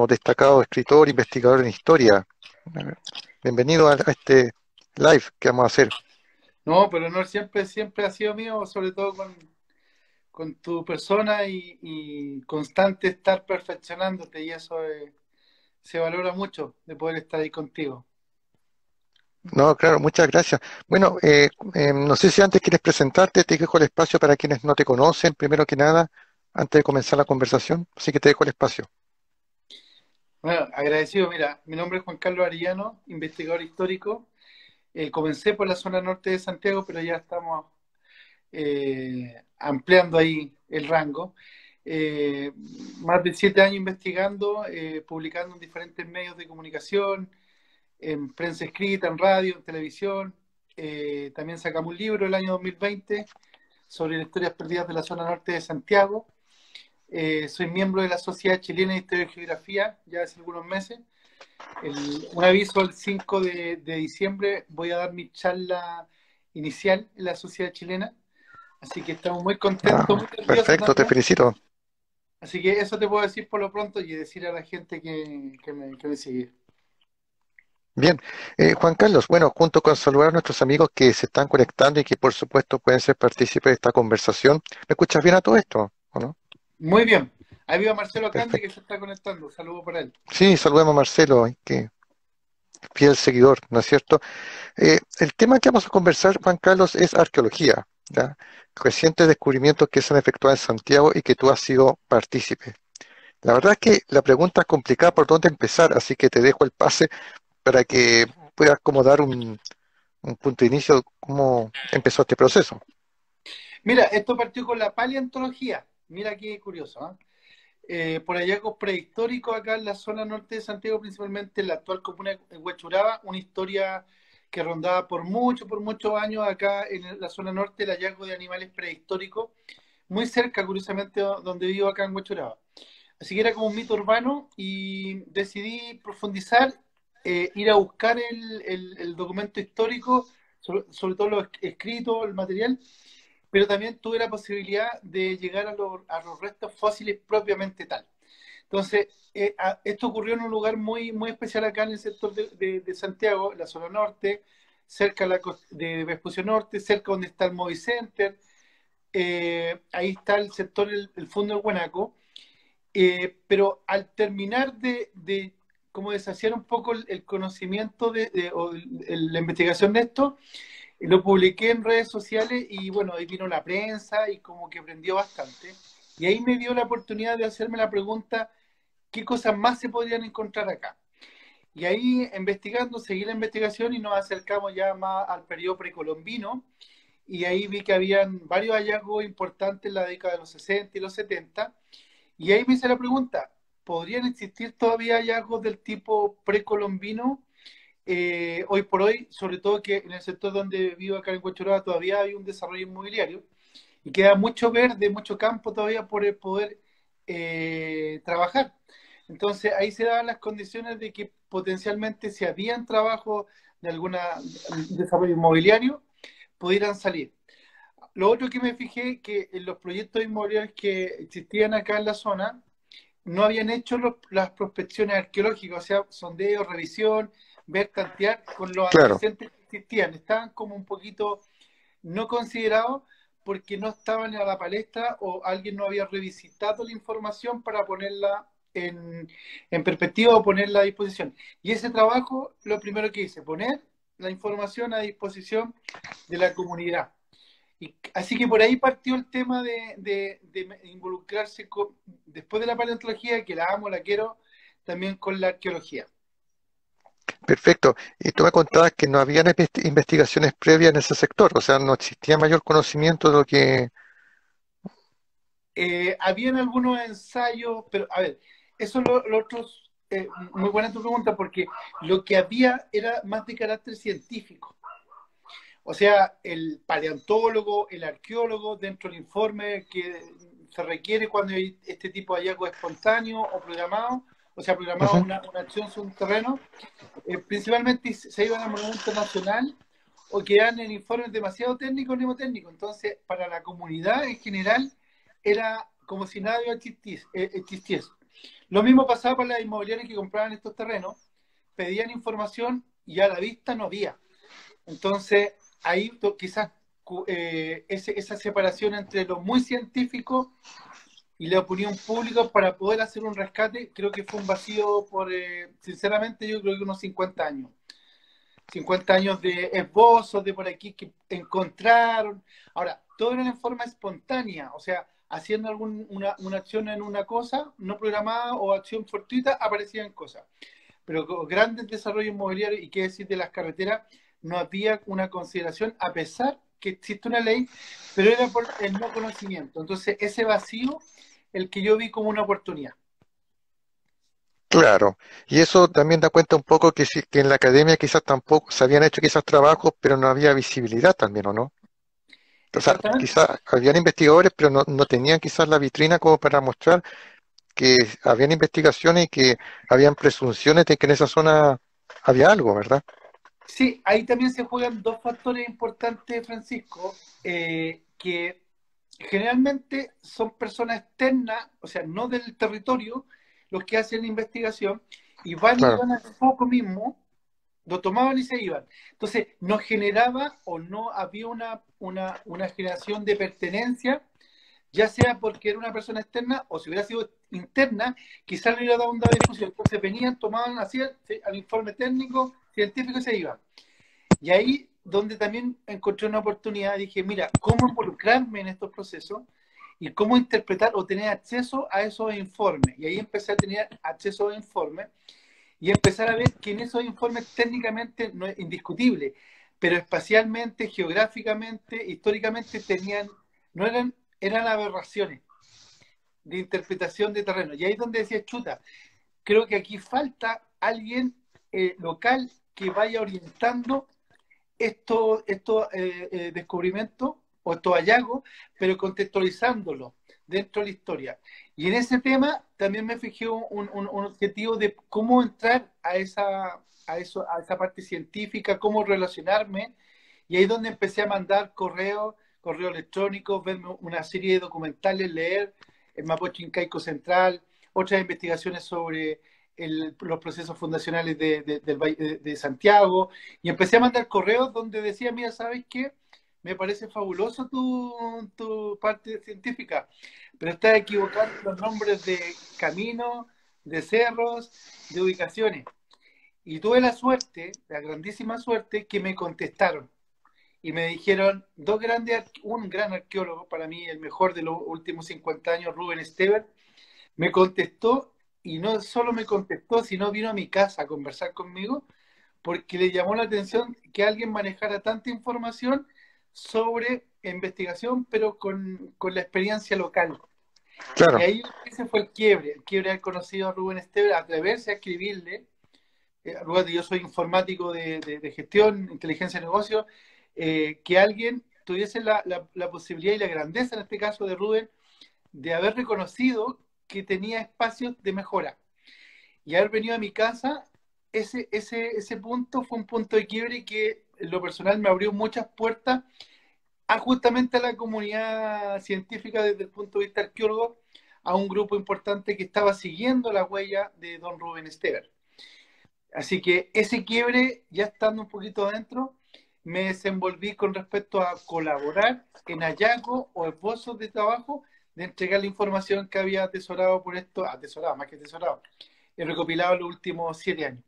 destacado escritor, investigador en historia. Bienvenido a este live que vamos a hacer. No, pero el honor siempre ha sido mío, sobre todo con tu persona y constante estar perfeccionándote y eso se valora mucho de poder estar ahí contigo. No, claro, muchas gracias. Bueno, no sé si antes quieres presentarte, te dejo el espacio para quienes no te conocen, primero que nada, antes de comenzar la conversación, así que te dejo el espacio. Bueno, agradecido, mira, mi nombre es Juan Carlos Arellano, investigador histórico. Comencé por la zona norte de Santiago, pero ya estamos ampliando ahí el rango. Eh, Más de 7 años investigando, publicando en diferentes medios de comunicación, en prensa escrita, en radio, en televisión. También sacamos un libro el año 2020 sobre las historias perdidas de la zona norte de Santiago. Soy miembro de la Sociedad Chilena de Historia y Geografía ya hace algunos meses. Un aviso: el 5 de diciembre voy a dar mi charla inicial en la Sociedad Chilena, así que estamos muy contentos, Ah, muy nerviosos perfecto, te también. felicito. Así que eso te puedo decir por lo pronto y decir a la gente que me sigue. Bien, Juan Carlos, bueno, junto con saludar a nuestros amigos que se están conectando y que por supuesto pueden ser partícipes de esta conversación, ¿me escuchas bien a todo esto, o no? Muy bien. Ahí viva Marcelo Cande que Perfecto. se está conectando. Saludo para él. Sí, saludemos a Marcelo, que fiel seguidor, ¿no es cierto? El tema que vamos a conversar, Juan Carlos, es arqueología, ¿ya? Recientes descubrimientos que se han efectuado en Santiago y que tú has sido partícipe. La verdad es que la pregunta es complicada por dónde empezar, así que te dejo el pase para que puedas como dar un punto de inicio de cómo empezó este proceso. Mira, esto partió con la paleontología. Mira qué curioso, ¿ah? Por hallazgos prehistóricos acá en la zona norte de Santiago, principalmente en la actual comuna de Huechuraba, una historia que rondaba por muchos años acá en la zona norte, el hallazgo de animales prehistóricos, muy cerca, curiosamente, donde vivo acá en Huechuraba. Así que era como un mito urbano y decidí profundizar, ir a buscar el documento histórico, sobre todo lo escrito, el material, pero también tuve la posibilidad de llegar a los restos fósiles propiamente tal. Entonces, esto ocurrió en un lugar muy, muy especial acá en el sector de Santiago, la zona norte, cerca de Vespucio Norte, cerca donde está el Movi Center. Ahí está el sector, el fondo del Guanaco. Pero al terminar de como deshacer un poco el conocimiento la investigación de esto, lo publiqué en redes sociales y bueno, ahí vino la prensa y como que prendió bastante. Y ahí me dio la oportunidad de hacerme la pregunta, ¿qué cosas más se podrían encontrar acá? Y ahí investigando, seguí la investigación y nos acercamos ya más al periodo precolombino y ahí vi que habían varios hallazgos importantes en la década de los 60 y los 70 y ahí me hice la pregunta, ¿podrían existir todavía hallazgos del tipo precolombino hoy por hoy? Sobre todo que en el sector donde vivo acá en Huachuraba todavía hay un desarrollo inmobiliario y queda mucho verde, mucho campo todavía por el poder trabajar. Entonces ahí se daban las condiciones de que potencialmente si habían trabajo de algún desarrollo inmobiliario, pudieran salir. Lo otro que me fijé que en los proyectos inmobiliarios que existían acá en la zona, no habían hecho las prospecciones arqueológicas, o sea, sondeo, revisión, ver, tantear con los Claro, antecedentes que existían. Estaban como un poquito no considerados porque no estaban a la palestra o alguien no había revisitado la información para ponerla en perspectiva o ponerla a disposición. Y ese trabajo, lo primero que hice, poner la información a disposición de la comunidad. Así que por ahí partió el tema de involucrarse después de la paleontología, que la amo, la quiero, también con la arqueología. perfecto. Y tú me contabas que no habían investigaciones previas en ese sector, o sea, no existía mayor conocimiento de lo que... Habían algunos ensayos, pero a ver, eso lo otro, muy buena tu pregunta, porque lo que había era más de carácter científico. O sea, el paleontólogo, el arqueólogo, dentro del informe que se requiere cuando hay este tipo de hallazgo espontáneo o programado, o sea, programado Ujú. una acción sobre un terreno, principalmente se iban a monumento nacional o quedan en informes demasiado técnicos, mnemotécnicos. Entonces, para la comunidad en general, era como si nada existiese. Lo mismo pasaba para las inmobiliarias que compraban estos terrenos, pedían información y a la vista no había. Entonces, ahí quizás esa separación entre lo muy científico y la opinión pública para poder hacer un rescate, creo que fue un vacío por, sinceramente, yo creo que unos 50 años. 50 años de esbozos, de por aquí que encontraron. Ahora, todo era en forma espontánea, o sea, haciendo una acción en una cosa no programada o acción fortuita, aparecían cosas. Pero con grandes desarrollos inmobiliarios, y qué decir de las carreteras, no había una consideración, a pesar que existe una ley, pero era por el no conocimiento. Entonces, ese vacío, el que yo vi como una oportunidad. Claro, y eso también da cuenta un poco que, que en la academia quizás tampoco se habían hecho quizás trabajos, pero no había visibilidad también, ¿o no? O sea, Exactamente. quizás habían investigadores, pero no tenían quizás la vitrina como para mostrar que habían investigaciones y que habían presunciones de que en esa zona había algo, ¿verdad? Sí, ahí también se juegan dos factores importantes, Francisco, que generalmente son personas externas, o sea, no del territorio, los que hacen la investigación, y van y Claro, iban al foco mismo, lo tomaban y se iban. Entonces, no generaba o no había una generación de pertenencia, ya sea porque era una persona externa o si hubiera sido interna, quizás le hubiera dado un dado de difusión. Entonces venían, tomaban, hacían al informe técnico, científico y se iban. Y ahí donde también encontré una oportunidad, dije, mira, ¿cómo involucrarme en estos procesos? Y cómo interpretar o tener acceso a esos informes. Y ahí empecé a tener acceso a esos informes y empezar a ver que en esos informes técnicamente no es indiscutible, pero espacialmente, geográficamente, históricamente tenían, no eran, eran aberraciones de interpretación de terreno. Y ahí es donde decía, chuta, creo que aquí falta alguien local que vaya orientando estos descubrimientos o estos hallazgos, pero contextualizándolo dentro de la historia. Y en ese tema también me fijé un objetivo de cómo entrar a esa parte científica, cómo relacionarme, y ahí es donde empecé a mandar correo electrónico, ver una serie de documentales, leer el Mapocho Incaico Central, otras investigaciones sobre los procesos fundacionales de Santiago, y empecé a mandar correos donde decía, mira, ¿sabes qué? Me parece fabuloso tu parte científica, pero estás equivocando los nombres de caminos, de cerros, de ubicaciones. Y tuve la suerte, la grandísima suerte, que me contestaron. Y me dijeron, un gran arqueólogo, para mí el mejor de los últimos 50 años, Rubén Esteber, me contestó y no solo me contestó, sino vino a mi casa a conversar conmigo porque le llamó la atención que alguien manejara tanta información sobre investigación, pero con la experiencia local. Y claro. ahí ese fue el quiebre de haber conocido a Rubén Esteban, atreverse a escribirle. Rubén, yo soy informático de gestión, inteligencia de negocio, que alguien tuviese la posibilidad y la grandeza, en este caso de Rubén, de haber reconocido que tenía espacios de mejora y haber venido a mi casa, ese punto fue un punto de quiebre que en lo personal me abrió muchas puertas justamente a la comunidad científica desde el punto de vista arqueólogo, a un grupo importante que estaba siguiendo la huella de don Rubén Esteban. Así que ese quiebre, ya estando un poquito adentro, me desenvolví con respecto a colaborar en hallazgos o esbozos de trabajo de entregar la información que había atesorado por esto, atesorado, más que atesorado, he recopilado los últimos 7 años.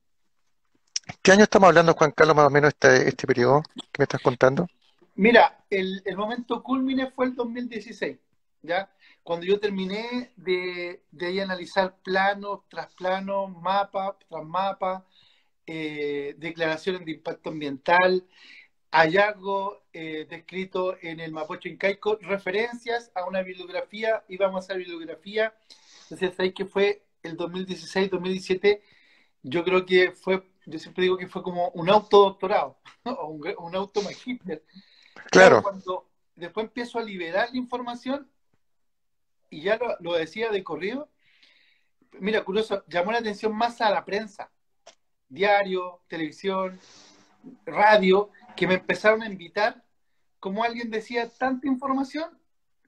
¿Qué año estamos hablando, Juan Carlos, más o menos este periodo que me estás contando? Mira, el momento culmine fue el 2016, ¿ya? Cuando yo terminé de ahí analizar planos tras planos, mapa tras mapa, declaraciones de impacto ambiental, hallazgo descrito en el Mapocho Incaico, referencias a una bibliografía, íbamos a hacer bibliografía, entonces ahí que fue el 2016-2017, yo creo que fue, yo siempre digo que fue como un autodoctorado, o un automagíster. Claro, Claro, cuando después empiezo a liberar la información, y ya lo decía de corrido, mira, curioso, llamó la atención más a la prensa, diario, televisión, radio, que me empezaron a invitar, como alguien decía, tanta información,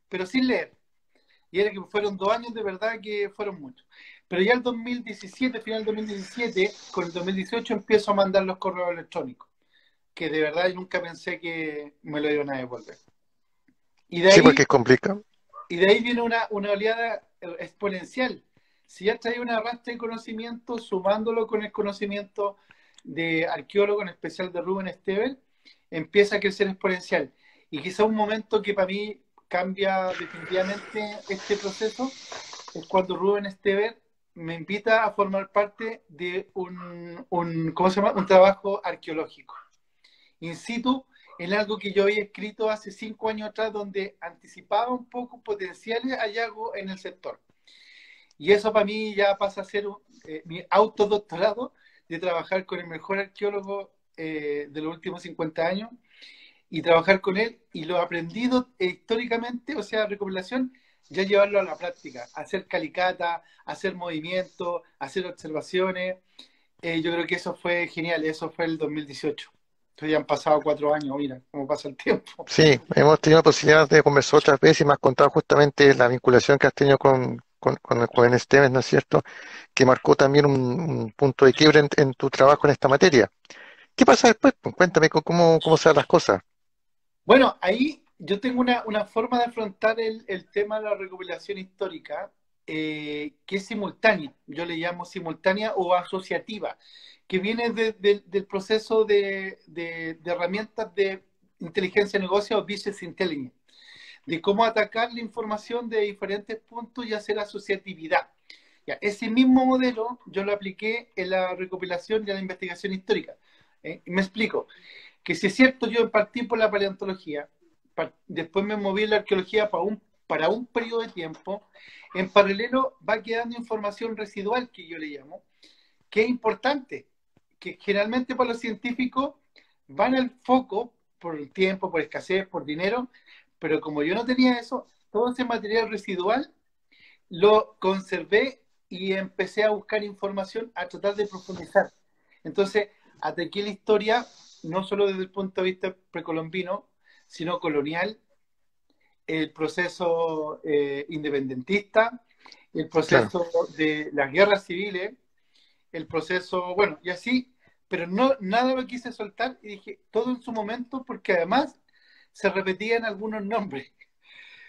pero sin leer. Y era que fueron 2 años de verdad que fueron muchos. Pero ya el 2017, final del 2017, con el 2018 empiezo a mandar los correos electrónicos, que de verdad nunca pensé que me lo iban a devolver. Y de Sí, porque ahí, es complicado. y de ahí viene una oleada exponencial. Si ya trae una arrastre de conocimiento, sumándolo con el conocimiento de arqueólogo, en especial de Rubén Esteves, empieza a crecer exponencial. Y quizá un momento que para mí cambia definitivamente este proceso es cuando Rubén Esteves me invita a formar parte de ¿cómo se llama? Un trabajo arqueológico in situ en algo que yo había escrito hace 5 años atrás, donde anticipaba un poco potenciales hallazgos en el sector. Y eso para mí ya pasa a ser mi autodoctorado de trabajar con el mejor arqueólogo de los últimos 50 años y trabajar con él y lo aprendido históricamente, o sea, recopilación, ya llevarlo a la práctica, hacer calicata, hacer movimientos, hacer observaciones. Yo creo que eso fue genial, eso fue el 2018. Entonces ya han pasado 4 años, mira cómo pasa el tiempo. Sí, hemos tenido posibilidad de conversar otras veces y me has contado justamente la vinculación que has tenido con el joven Esteves, ¿no es cierto? Que marcó también un punto de quiebre en tu trabajo en esta materia. ¿Qué pasa después? Pues cuéntame cómo se dan las cosas. Bueno, ahí yo tengo una forma de afrontar el tema de la recopilación histórica que es simultánea. Yo le llamo simultánea o asociativa, que viene del proceso de herramientas de inteligencia de negocio o business intelligence, de cómo atacar la información de diferentes puntos y hacer asociatividad. Ya, ese mismo modelo yo lo apliqué en la recopilación y en la investigación histórica. Me explico que si es cierto, yo partí por la paleontología, después me moví en la arqueología para un periodo de tiempo, en paralelo va quedando información residual, que yo le llamo, que es importante, que generalmente para los científicos van al foco por el tiempo, por escasez, por dinero, pero como yo no tenía eso, todo ese material residual lo conservé y empecé a buscar información, a tratar de profundizar. Entonces, ataqué la historia no solo desde el punto de vista precolombino, sino colonial, el proceso independentista, el Claro. proceso de las guerras civiles, el proceso, bueno, y así, pero no, nada lo quise soltar y dije todo en su momento porque además se repetían algunos nombres,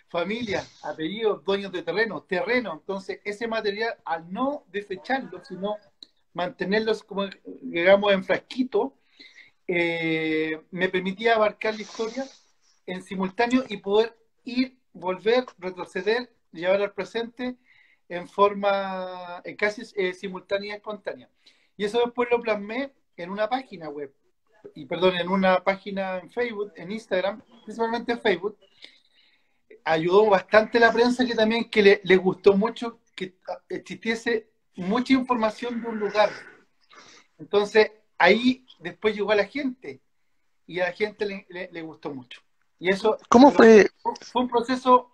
familia, apellidos, dueños de terreno. Entonces, ese material, al no desecharlo, sino mantenerlos, como digamos, en frasquito, me permitía abarcar la historia en simultáneo y poder ir, volver, retroceder, llevar al presente en forma casi simultánea y espontánea. Y eso después lo plasmé en una página web, y perdón, en una página en Facebook, en Instagram, principalmente en Facebook. Ayudó bastante la prensa que también que le gustó mucho que existiese mucha información de un lugar. Entonces, ahí después llegó a la gente y a la gente le gustó mucho. Y eso, ¿Cómo pero fue? fue un proceso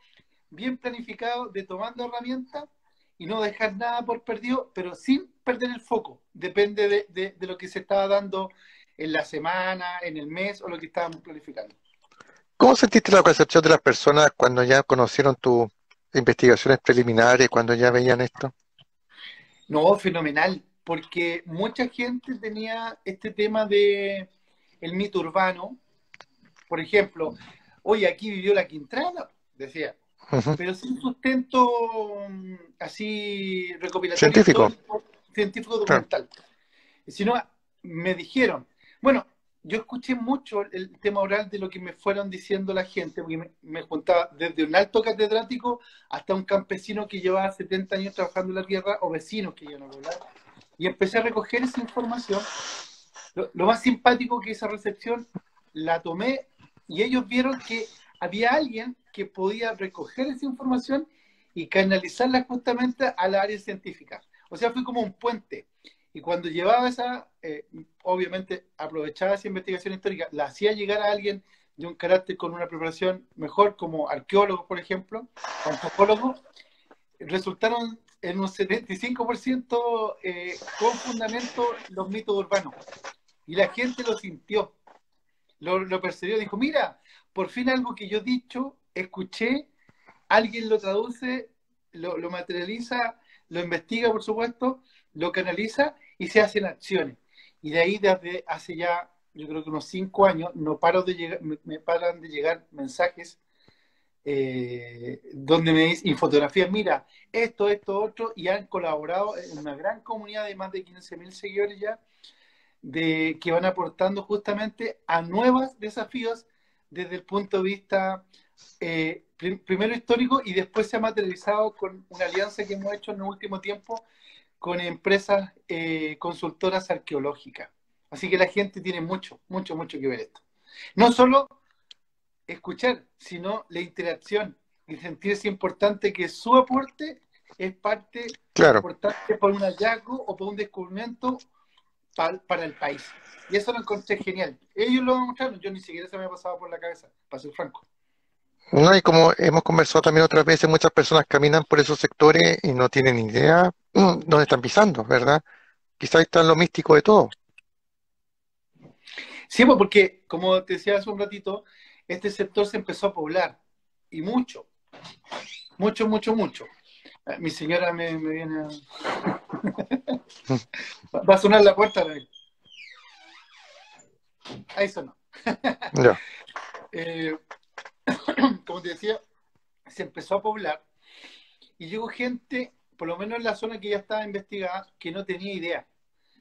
bien planificado de tomando herramientas y no dejar nada por perdido, pero sin perder el foco. Depende de lo que se estaba dando en la semana, en el mes o lo que estábamos planificando. ¿Cómo sentiste la percepción de las personas cuando ya conocieron tus investigaciones preliminares, cuando ya veían esto? No, fenomenal, porque mucha gente tenía este tema de el mito urbano, por ejemplo, oye, aquí vivió la Quintrala, decía, Ujú. pero sin sustento así recopilatorio Científico, histórico, científico claro. documental. Sino me dijeron, bueno, yo escuché mucho el tema oral de lo que me fueron diciendo la gente, porque me juntaba desde un alto catedrático hasta un campesino que llevaba 70 años trabajando en la tierra o vecinos que iban a hablar. Y empecé a recoger esa información. Lo más simpático que esa recepción la tomé y ellos vieron que había alguien que podía recoger esa información y canalizarla justamente a la área científica. O sea, fue como un puente. Y cuando llevaba esa, obviamente aprovechaba esa investigación histórica, la hacía llegar a alguien de un carácter con una preparación mejor, como arqueólogos, por ejemplo, o antropólogos, resultaron en un 75% con fundamento los mitos urbanos. Y la gente lo sintió, lo percibió, dijo, mira, por fin algo que yo he dicho, escuché, alguien lo traduce, lo materializa lo investiga, por supuesto, lo canaliza y se hacen acciones. Y de ahí, desde hace ya, yo creo que unos 5 años, no paro de llegar, me paran de llegar mensajes donde me dicen, y fotografías, mira, esto, otro, y han colaborado en una gran comunidad de más de 15.000 seguidores ya, que van aportando justamente a nuevos desafíos desde el punto de vista primero histórico y después se ha materializado con una alianza que hemos hecho en el último tiempo con empresas consultoras arqueológicas. Así que la gente tiene mucho que ver esto. No solo escuchar, sino la interacción y sentirse importante que su aporte es parte Claro. importante por un hallazgo o por un descubrimiento para el país. Y eso lo encontré genial. Ellos lo mostraron, yo ni siquiera se me ha pasado por la cabeza, para ser franco. No, y como hemos conversado también otras veces, muchas personas caminan por esos sectores y no tienen idea dónde están pisando, ¿verdad? Quizás está en lo místico de todo. Sí, pues porque, como te decía hace un ratito, este sector se empezó a poblar. Y mucho. Mi señora me viene Va a sonar la puerta. Ahí sonó. Ya, eh, como te decía, se empezó a poblar y llegó gente, por lo menos en la zona que ya estaba investigada, que no tenía idea.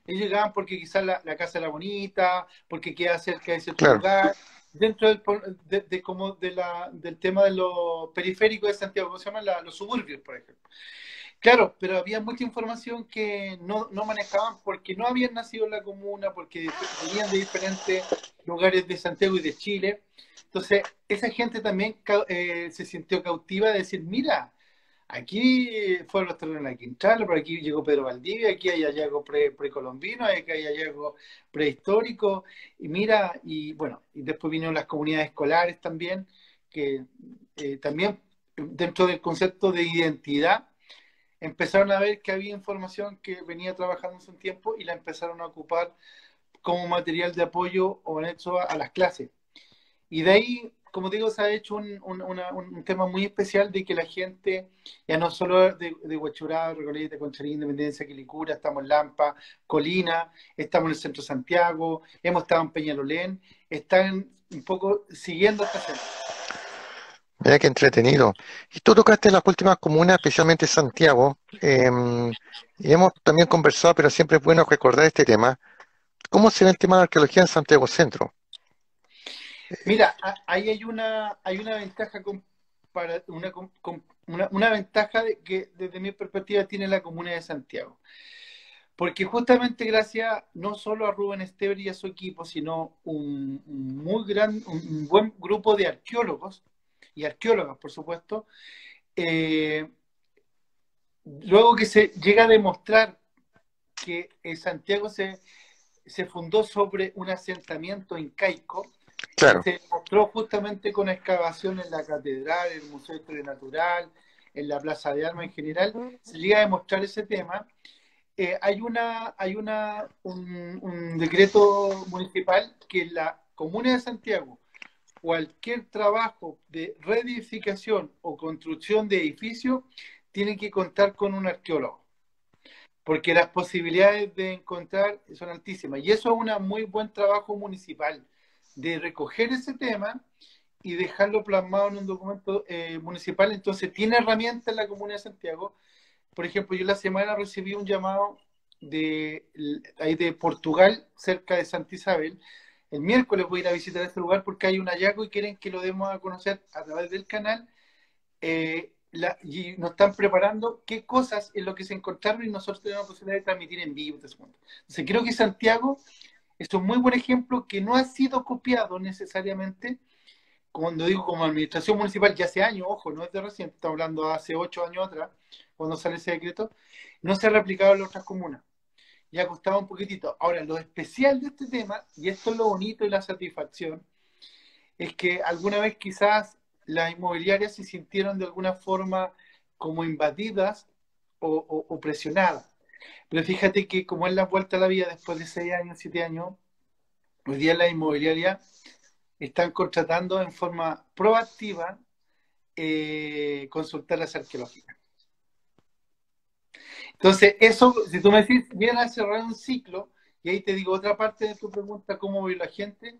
Ellos llegaban porque quizás la casa era bonita, porque queda cerca de cierto claro. lugar, dentro del tema de los periféricos de Santiago, ¿cómo se llaman? Los suburbios, por ejemplo. Claro, pero había mucha información que no manejaban porque no habían nacido en la comuna, porque venían de diferentes lugares de Santiago y de Chile. Entonces, esa gente también se sintió cautiva de decir, mira, aquí fueron los terrenos de la Quintana, por aquí llegó Pedro Valdivia, aquí hay hallazgos precolombinos, aquí hay hallazgos prehistóricos, y mira, y bueno, y después vinieron las comunidades escolares también, que también dentro del concepto de identidad empezaron a ver que había información que venía trabajando hace un tiempo y la empezaron a ocupar como material de apoyo o anexo a las clases. Y de ahí, como digo, se ha hecho un tema muy especial de que la gente, ya no solo de Huachurá, Recoleta, Conchalí, Independencia, Quilicura, estamos en Lampa, Colina, estamos en el centro de Santiago, hemos estado en Peñalolén, están un poco siguiendo esta senda. Mira qué entretenido. Y tú tocaste las últimas comunas, especialmente Santiago, y hemos también conversado, pero siempre es bueno recordar este tema. ¿Cómo se ve el tema de arqueología en Santiago Centro? Mira, ahí hay una ventaja para una ventaja que desde mi perspectiva tiene la comuna de Santiago. Porque justamente gracias no solo a Rubén Estever y a su equipo, sino un buen grupo de arqueólogos y arqueólogas, por supuesto, eh, luego que se llega a demostrar que Santiago se fundó sobre un asentamiento incaico, y Claro, se mostró justamente con excavación en la catedral, en el Museo de Historia Natural, en la Plaza de Armas en general, se llega a demostrar ese tema. Un decreto municipal que en la Comuna de Santiago cualquier trabajo de reedificación o construcción de edificios tiene que contar con un arqueólogo, porque las posibilidades de encontrar son altísimas. Y eso es un muy buen trabajo municipal, de recoger ese tema y dejarlo plasmado en un documento municipal. Entonces, tiene herramientas en la Comuna de Santiago. Por ejemplo, yo la semana recibí un llamado ahí de Portugal, cerca de Santa Isabel. El miércoles voy a ir a visitar este lugar porque hay un hallazgo y quieren que lo demos a conocer a través del canal. Y nos están preparando qué cosas es lo que se encontraron y nosotros tenemos la posibilidad de transmitir en vivo. Entonces, creo que Santiago es un muy buen ejemplo que no ha sido copiado necesariamente, cuando digo como administración municipal, ya hace años, ojo, no es de reciente, estamos hablando de hace 8 años atrás, cuando sale ese decreto, no se ha replicado en las otras comunas. Y ha costado un poquitito. Ahora, lo especial de este tema, y esto es lo bonito y la satisfacción, es que alguna vez quizás las inmobiliarias se sintieron de alguna forma como invadidas o presionadas. Pero fíjate que como es la vuelta a la vida después de 6 años, 7 años, hoy día las inmobiliarias están contratando en forma proactiva consultoras arqueológicas. Entonces, eso, si tú me decís, viene a cerrar un ciclo, y ahí te digo otra parte de tu pregunta, ¿cómo ve la gente?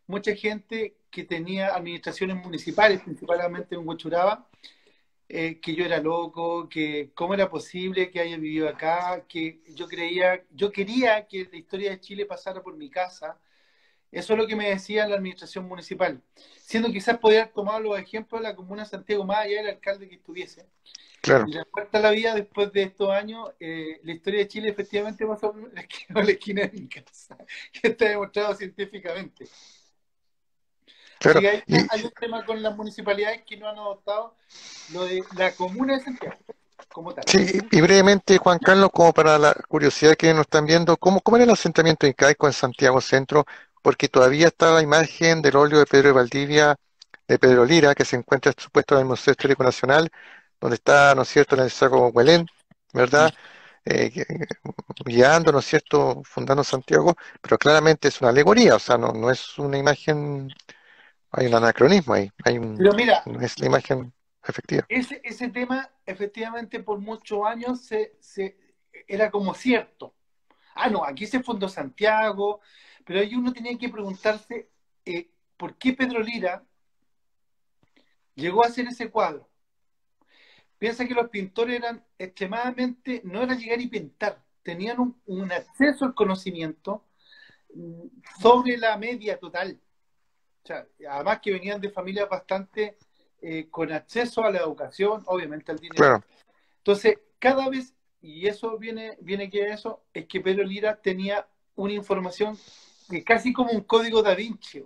Mucha gente que tenía administraciones municipales, principalmente en Huachuraba, que yo era loco, que cómo era posible que haya vivido acá, que yo quería que la historia de Chile pasara por mi casa. Eso es lo que me decía la administración municipal. Siendo quizás podía haber tomado los ejemplos de la comuna de Santiago, más allá del alcalde que estuviese. Claro, Y la vuelta a la vida, después de estos años, la historia de Chile efectivamente pasó por la esquina de mi casa, que está demostrado científicamente. Así claro. que hay un tema con las municipalidades que no han adoptado lo de la comuna de Santiago, como tal. Sí, y brevemente, Juan Carlos, como para la curiosidad que nos están viendo, ¿cómo era el asentamiento incaico en Santiago Centro? Porque todavía está la imagen del óleo de Pedro de Valdivia, de Pedro Lira, que se encuentra supuesto en el Museo Histórico Nacional, donde está, ¿no es cierto?, en el Cerro Huelén, ¿verdad? Guiando, ¿no es cierto?, fundando Santiago, pero claramente es una alegoría, o sea, no es una imagen, hay un anacronismo ahí, Pero mira, no es la imagen efectiva. ese tema efectivamente por muchos años era como cierto. Ah, no, aquí se fundó Santiago, pero ahí uno tenía que preguntarse por qué Pedro Lira llegó a hacer ese cuadro. Piensa que los pintores eran extremadamente, no era llegar y pintar, tenían un acceso al conocimiento mm, sobre la media total. O sea, además que venían de familias bastante con acceso a la educación, obviamente al dinero. Claro, Entonces, cada vez, y eso viene que eso, es que Pedro Lira tenía una información que casi como un código da Vinci, si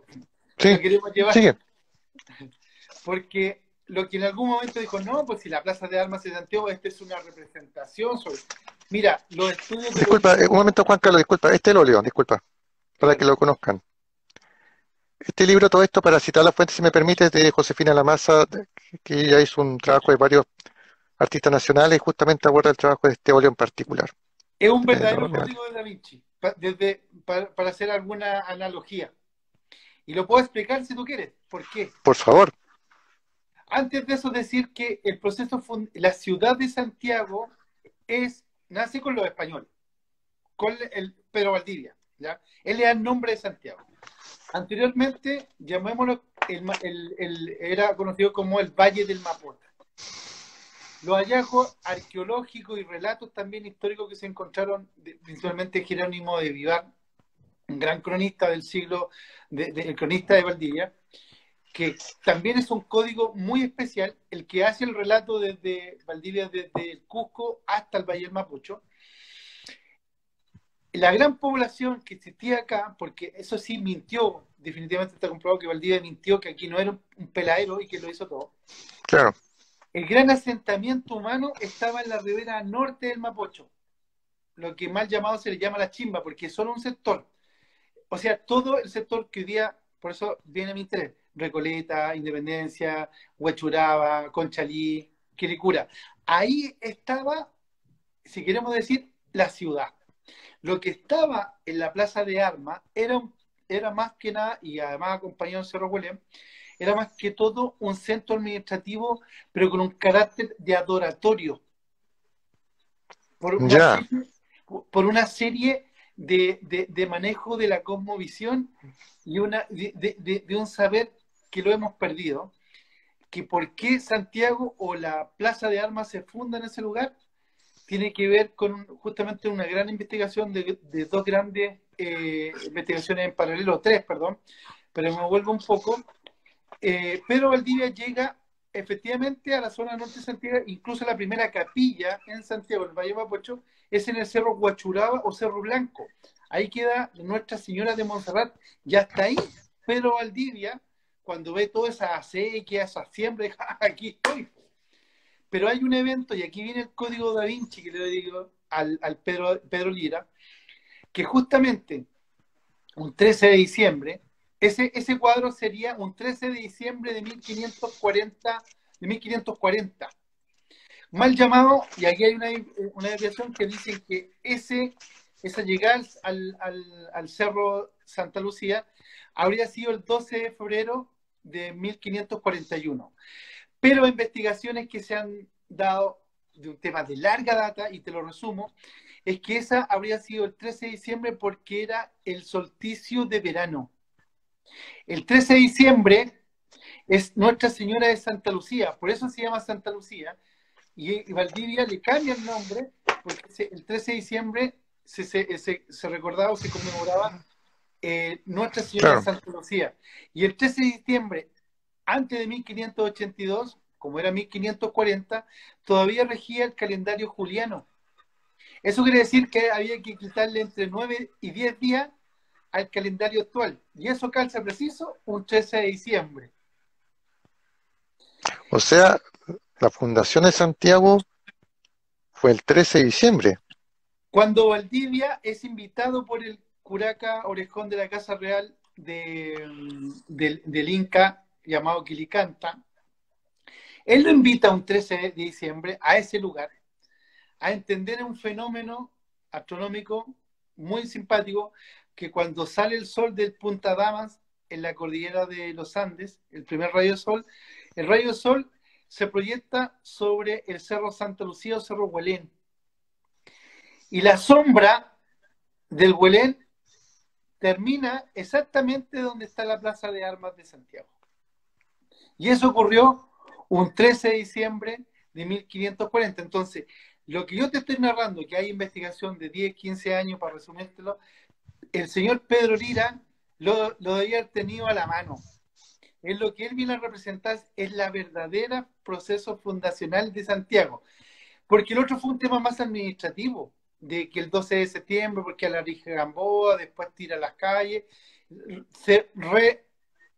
sí, lo queremos llevar, sigue. porque lo que en algún momento dijo, no, pues si la Plaza de Armas de Santiago, esta es una representación sobre... Mira, los estudios de los Disculpa, un historiadores, momento, Juan Carlos, disculpa. Este es el óleo, disculpa, para que claro, lo conozcan. Este libro, todo esto, para citar la fuente, si me permite, es de Josefina Lamasa, que ella hizo un trabajo de varios artistas nacionales y justamente aborda el trabajo de este óleo en particular. es un De verdadero código de da Vinci, para hacer alguna analogía. Y lo puedo explicar si tú quieres. ¿Por qué? Por favor, Antes de eso, decir que el proceso, la ciudad de Santiago nace con los españoles, con el Pedro Valdivia, ¿ya? Él le da el nombre de Santiago. Anteriormente, llamémoslo, era conocido como el Valle del Mapocho. Los hallazgos arqueológicos y relatos también históricos que se encontraron, principalmente Jerónimo de Vivar, un gran cronista del siglo, el cronista de Valdivia, que también es un código muy especial, el que hace el relato desde Valdivia, desde el Cusco hasta el Valle del Mapocho. La gran población que existía acá, porque eso sí mintió, definitivamente está comprobado que Valdivia mintió, que aquí no era un peladero y que lo hizo todo. claro, El gran asentamiento humano estaba en la ribera norte del Mapocho, lo que mal llamado se le llama la chimba, porque es solo un sector. O sea, todo el sector que hoy día, por eso viene mi interés, Recoleta, Independencia, Huechuraba, Conchalí, Quilicura. Ahí estaba, si queremos decir, la ciudad. Lo que estaba en la Plaza de Armas era más que nada, y además acompañado en Cerro Huelén, era más que todo un centro administrativo, pero con un carácter de adoratorio, por una ya, serie, por una serie de manejo de la cosmovisión y de un saber que lo hemos perdido, que por qué Santiago o la Plaza de Armas se funda en ese lugar, tiene que ver con justamente una gran investigación de dos grandes investigaciones en paralelo, tres, perdón, pero me vuelvo un poco. Pedro Valdivia llega efectivamente a la zona norte de Santiago, incluso la primera capilla en Santiago, en el Valle Mapocho, es en el Cerro Guachuraba o Cerro Blanco. Ahí queda Nuestra Señora de Montserrat. Y hasta ahí, Pedro Valdivia, cuando ve toda esa acequia, esa siembra, aquí estoy. Pero hay un evento, y aquí viene el código da Vinci que le digo al Pedro Lira, que justamente un 13 de diciembre, ese cuadro sería un 13 de diciembre de 1540, de 1540. Mal llamado, y aquí hay una desviación que dicen que esa llegada al Cerro Santa Lucía habría sido el 12 de febrero de 1541. Pero investigaciones que se han dado de un tema de larga data, y te lo resumo, es que esa habría sido el 13 de diciembre porque era el solsticio de verano. El 13 de diciembre es Nuestra Señora de Santa Lucía, por eso se llama Santa Lucía, y Valdivia le cambia el nombre porque el 13 de diciembre se recordaba o se conmemoraba Nuestra Señora de Claro. Santa Lucía. Y el 13 de diciembre, antes de 1582, como era 1540, todavía regía el calendario juliano. Eso quiere decir que había que quitarle entre 9 y 10 días al calendario actual. Y eso calza preciso un 13 de diciembre. O sea, la fundación de Santiago fue el 13 de diciembre. Cuando Valdivia es invitado por el curaca Orejón de la Casa Real del Inca, llamado Quilicanta, él lo invita un 13 de diciembre a ese lugar a entender un fenómeno astronómico muy simpático, que cuando sale el sol del Punta Damas en la cordillera de los Andes, el primer rayo de sol, el rayo de sol se proyecta sobre el Cerro Santa Lucía o Cerro Huelén. Y la sombra del Huelén termina exactamente donde está la Plaza de Armas de Santiago. Y eso ocurrió un 13 de diciembre de 1540. Entonces, lo que yo te estoy narrando, que hay investigación de 10, 15 años, para resumírtelo, el señor Pedro Lira lo debía haber tenido a la mano. Es lo que él viene a representar, es la verdadera proceso fundacional de Santiago. Porque el otro fue un tema más administrativo, de que el 12 de septiembre, porque a la Rija Gamboa, después tira a las calles, se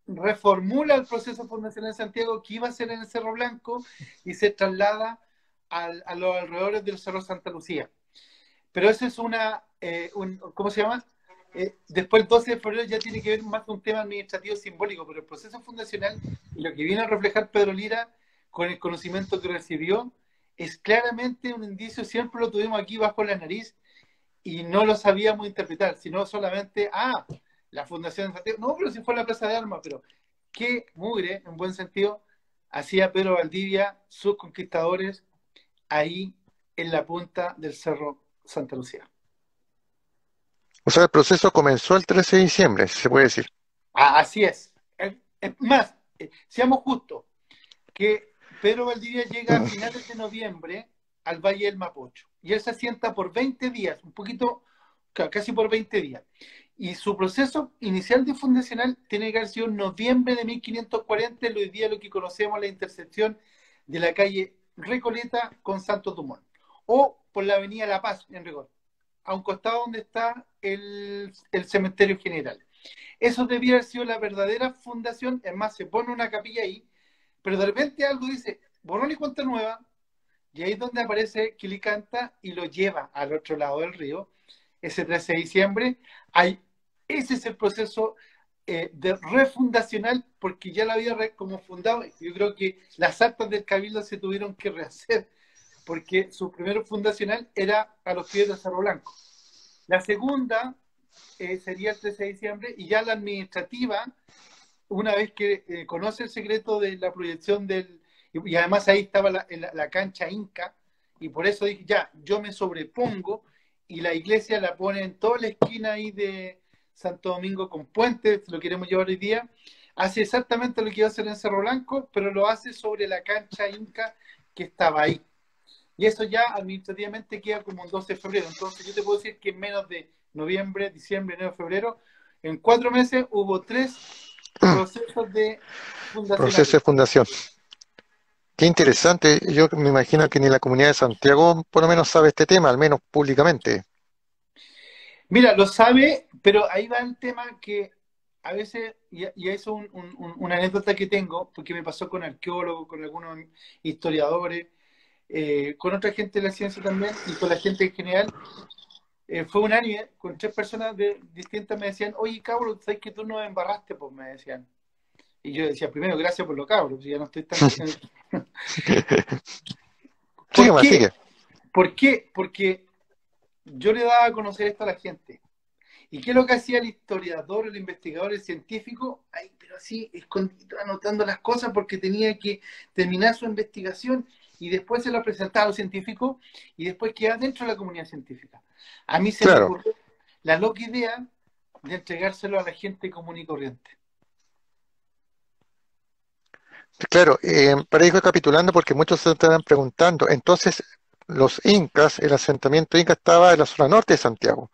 reformula el proceso fundacional de Santiago, que iba a ser en el Cerro Blanco, y se traslada a los alrededores del Cerro Santa Lucía. Pero eso es ¿cómo se llama? Después el 12 de febrero ya tiene que ver más con un tema administrativo simbólico, pero el proceso fundacional y lo que viene a reflejar Pedro Lira con el conocimiento que recibió es claramente un indicio, siempre lo tuvimos aquí bajo la nariz y no lo sabíamos interpretar, sino solamente, la Fundación de Santiago, no, pero si fue la Plaza de Armas, pero qué mugre, en buen sentido, hacía Pedro Valdivia, sus conquistadores, ahí en la punta del Cerro Santa Lucía. O sea, el proceso comenzó el 13 de diciembre, si se puede decir. Así es. Es más, seamos justos, que Pedro Valdivia llega a finales de noviembre al Valle del Mapocho. Y él se asienta por 20 días, un poquito, casi por 20 días. Y su proceso inicial de fundacional tiene que haber sido en noviembre de 1540, hoy día lo que conocemos la intersección de la calle Recoleta con Santo Dumont. O por la avenida La Paz, en rigor, a un costado donde está el cementerio general. Eso debía haber sido la verdadera fundación. Es más, se pone una capilla ahí, pero de repente algo dice, borrón y cuenta nueva, y ahí es donde aparece Quilicanta y lo lleva al otro lado del río, ese 13 de diciembre. Ese es el proceso de refundacional, porque ya la había como fundado. Yo creo que las actas del Cabildo se tuvieron que rehacer, porque su primero fundacional era a los pies del Cerro Blanco. La segunda sería el 13 de diciembre, y ya la administrativa, una vez que conoce el secreto de la proyección y además ahí estaba la cancha Inca, y por eso dije, ya, yo me sobrepongo, y la iglesia la pone en toda la esquina ahí de Santo Domingo con Puente, lo queremos llevar hoy día, hace exactamente lo que iba a hacer en Cerro Blanco, pero lo hace sobre la cancha Inca que estaba ahí. Y eso ya administrativamente queda como el 12 de febrero. Entonces yo te puedo decir que en menos de noviembre, diciembre, enero, febrero, en 4 meses hubo 3 procesos de Proceso fundacionales. de fundación. Qué interesante. Yo me imagino que ni la comunidad de Santiago por lo menos sabe este tema, al menos públicamente. Mira, lo sabe, pero ahí va el tema que a veces, y eso es una anécdota que tengo, porque me pasó con arqueólogos, con algunos historiadores, con otra gente de la ciencia también, y con la gente en general. Fue un año, con 3 personas distintas me decían, oye, cabrón, ¿sabes que tú nos embarraste? Pues me decían. Y yo decía, primero, gracias por lo cabros, ya no estoy tan... Sigue ¿Por más, qué? sigue. ¿Por qué? Porque yo le daba a conocer esto a la gente. ¿Y qué es lo que hacía el historiador, el investigador, el científico? Ay, pero así, escondido, anotando las cosas porque tenía que terminar su investigación y después se lo presentaba a los científicos y después queda dentro de la comunidad científica. A mí se me Claro, ocurrió la loca idea de entregárselo a la gente común y corriente. claro, para ir recapitulando, porque muchos se estarán preguntando, entonces los incas, el asentamiento inca estaba en la zona norte de Santiago,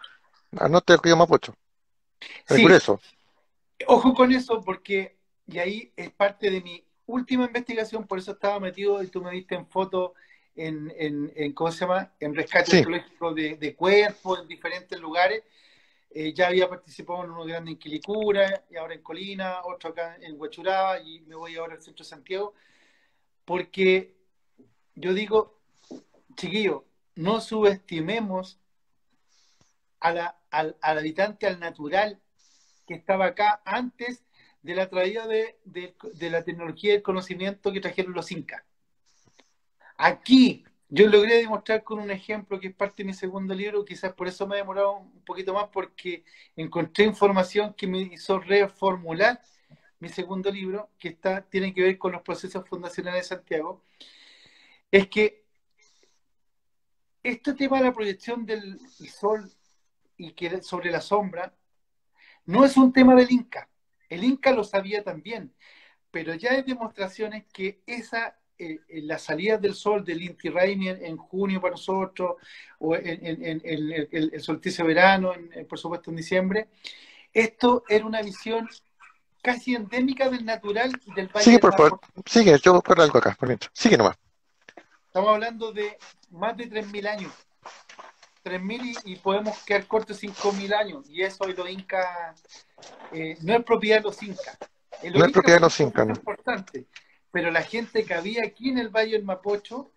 al norte del río Mapocho, el Sí, grueso. ojo con eso porque, y ahí es parte de mi última investigación, por eso estaba metido y tú me viste en fotos ¿cómo se llama? En rescate Sí, arqueológico de cuerpos en diferentes lugares. Ya había participado en uno grande en Quilicura, y ahora en Colina, otro acá en Huachuraba, y me voy ahora al centro de Santiago, porque yo digo, chiquillos, no subestimemos al habitante, al natural que estaba acá antes de la traída de la tecnología y el conocimiento que trajeron los incas. Aquí yo logré demostrar con un ejemplo que es parte de mi segundo libro, quizás por eso me he demorado un poquito más, porque encontré información que me hizo reformular mi segundo libro, que tiene que ver con los procesos fundacionales de Santiago, es que este tema de la proyección del sol y que sobre la sombra no es un tema del Inca. El Inca lo sabía también, pero ya hay demostraciones que la salida del sol del Inti Raymi en junio para nosotros, o el solsticio de verano, por supuesto en diciembre, esto era una visión casi endémica del natural del Valle sigue del por favor, Mapocho. sigue, yo busco algo acá, por mientras. Sigue nomás. Estamos hablando de más de 3.000 años. 3.000 y podemos quedar cortos 5.000 años. Y eso hoy los incas, no es propiedad de los incas. No Los es incas propiedad de fue un los incas, proceso ¿no? importante, pero la gente que había aquí en el Valle del Mapocho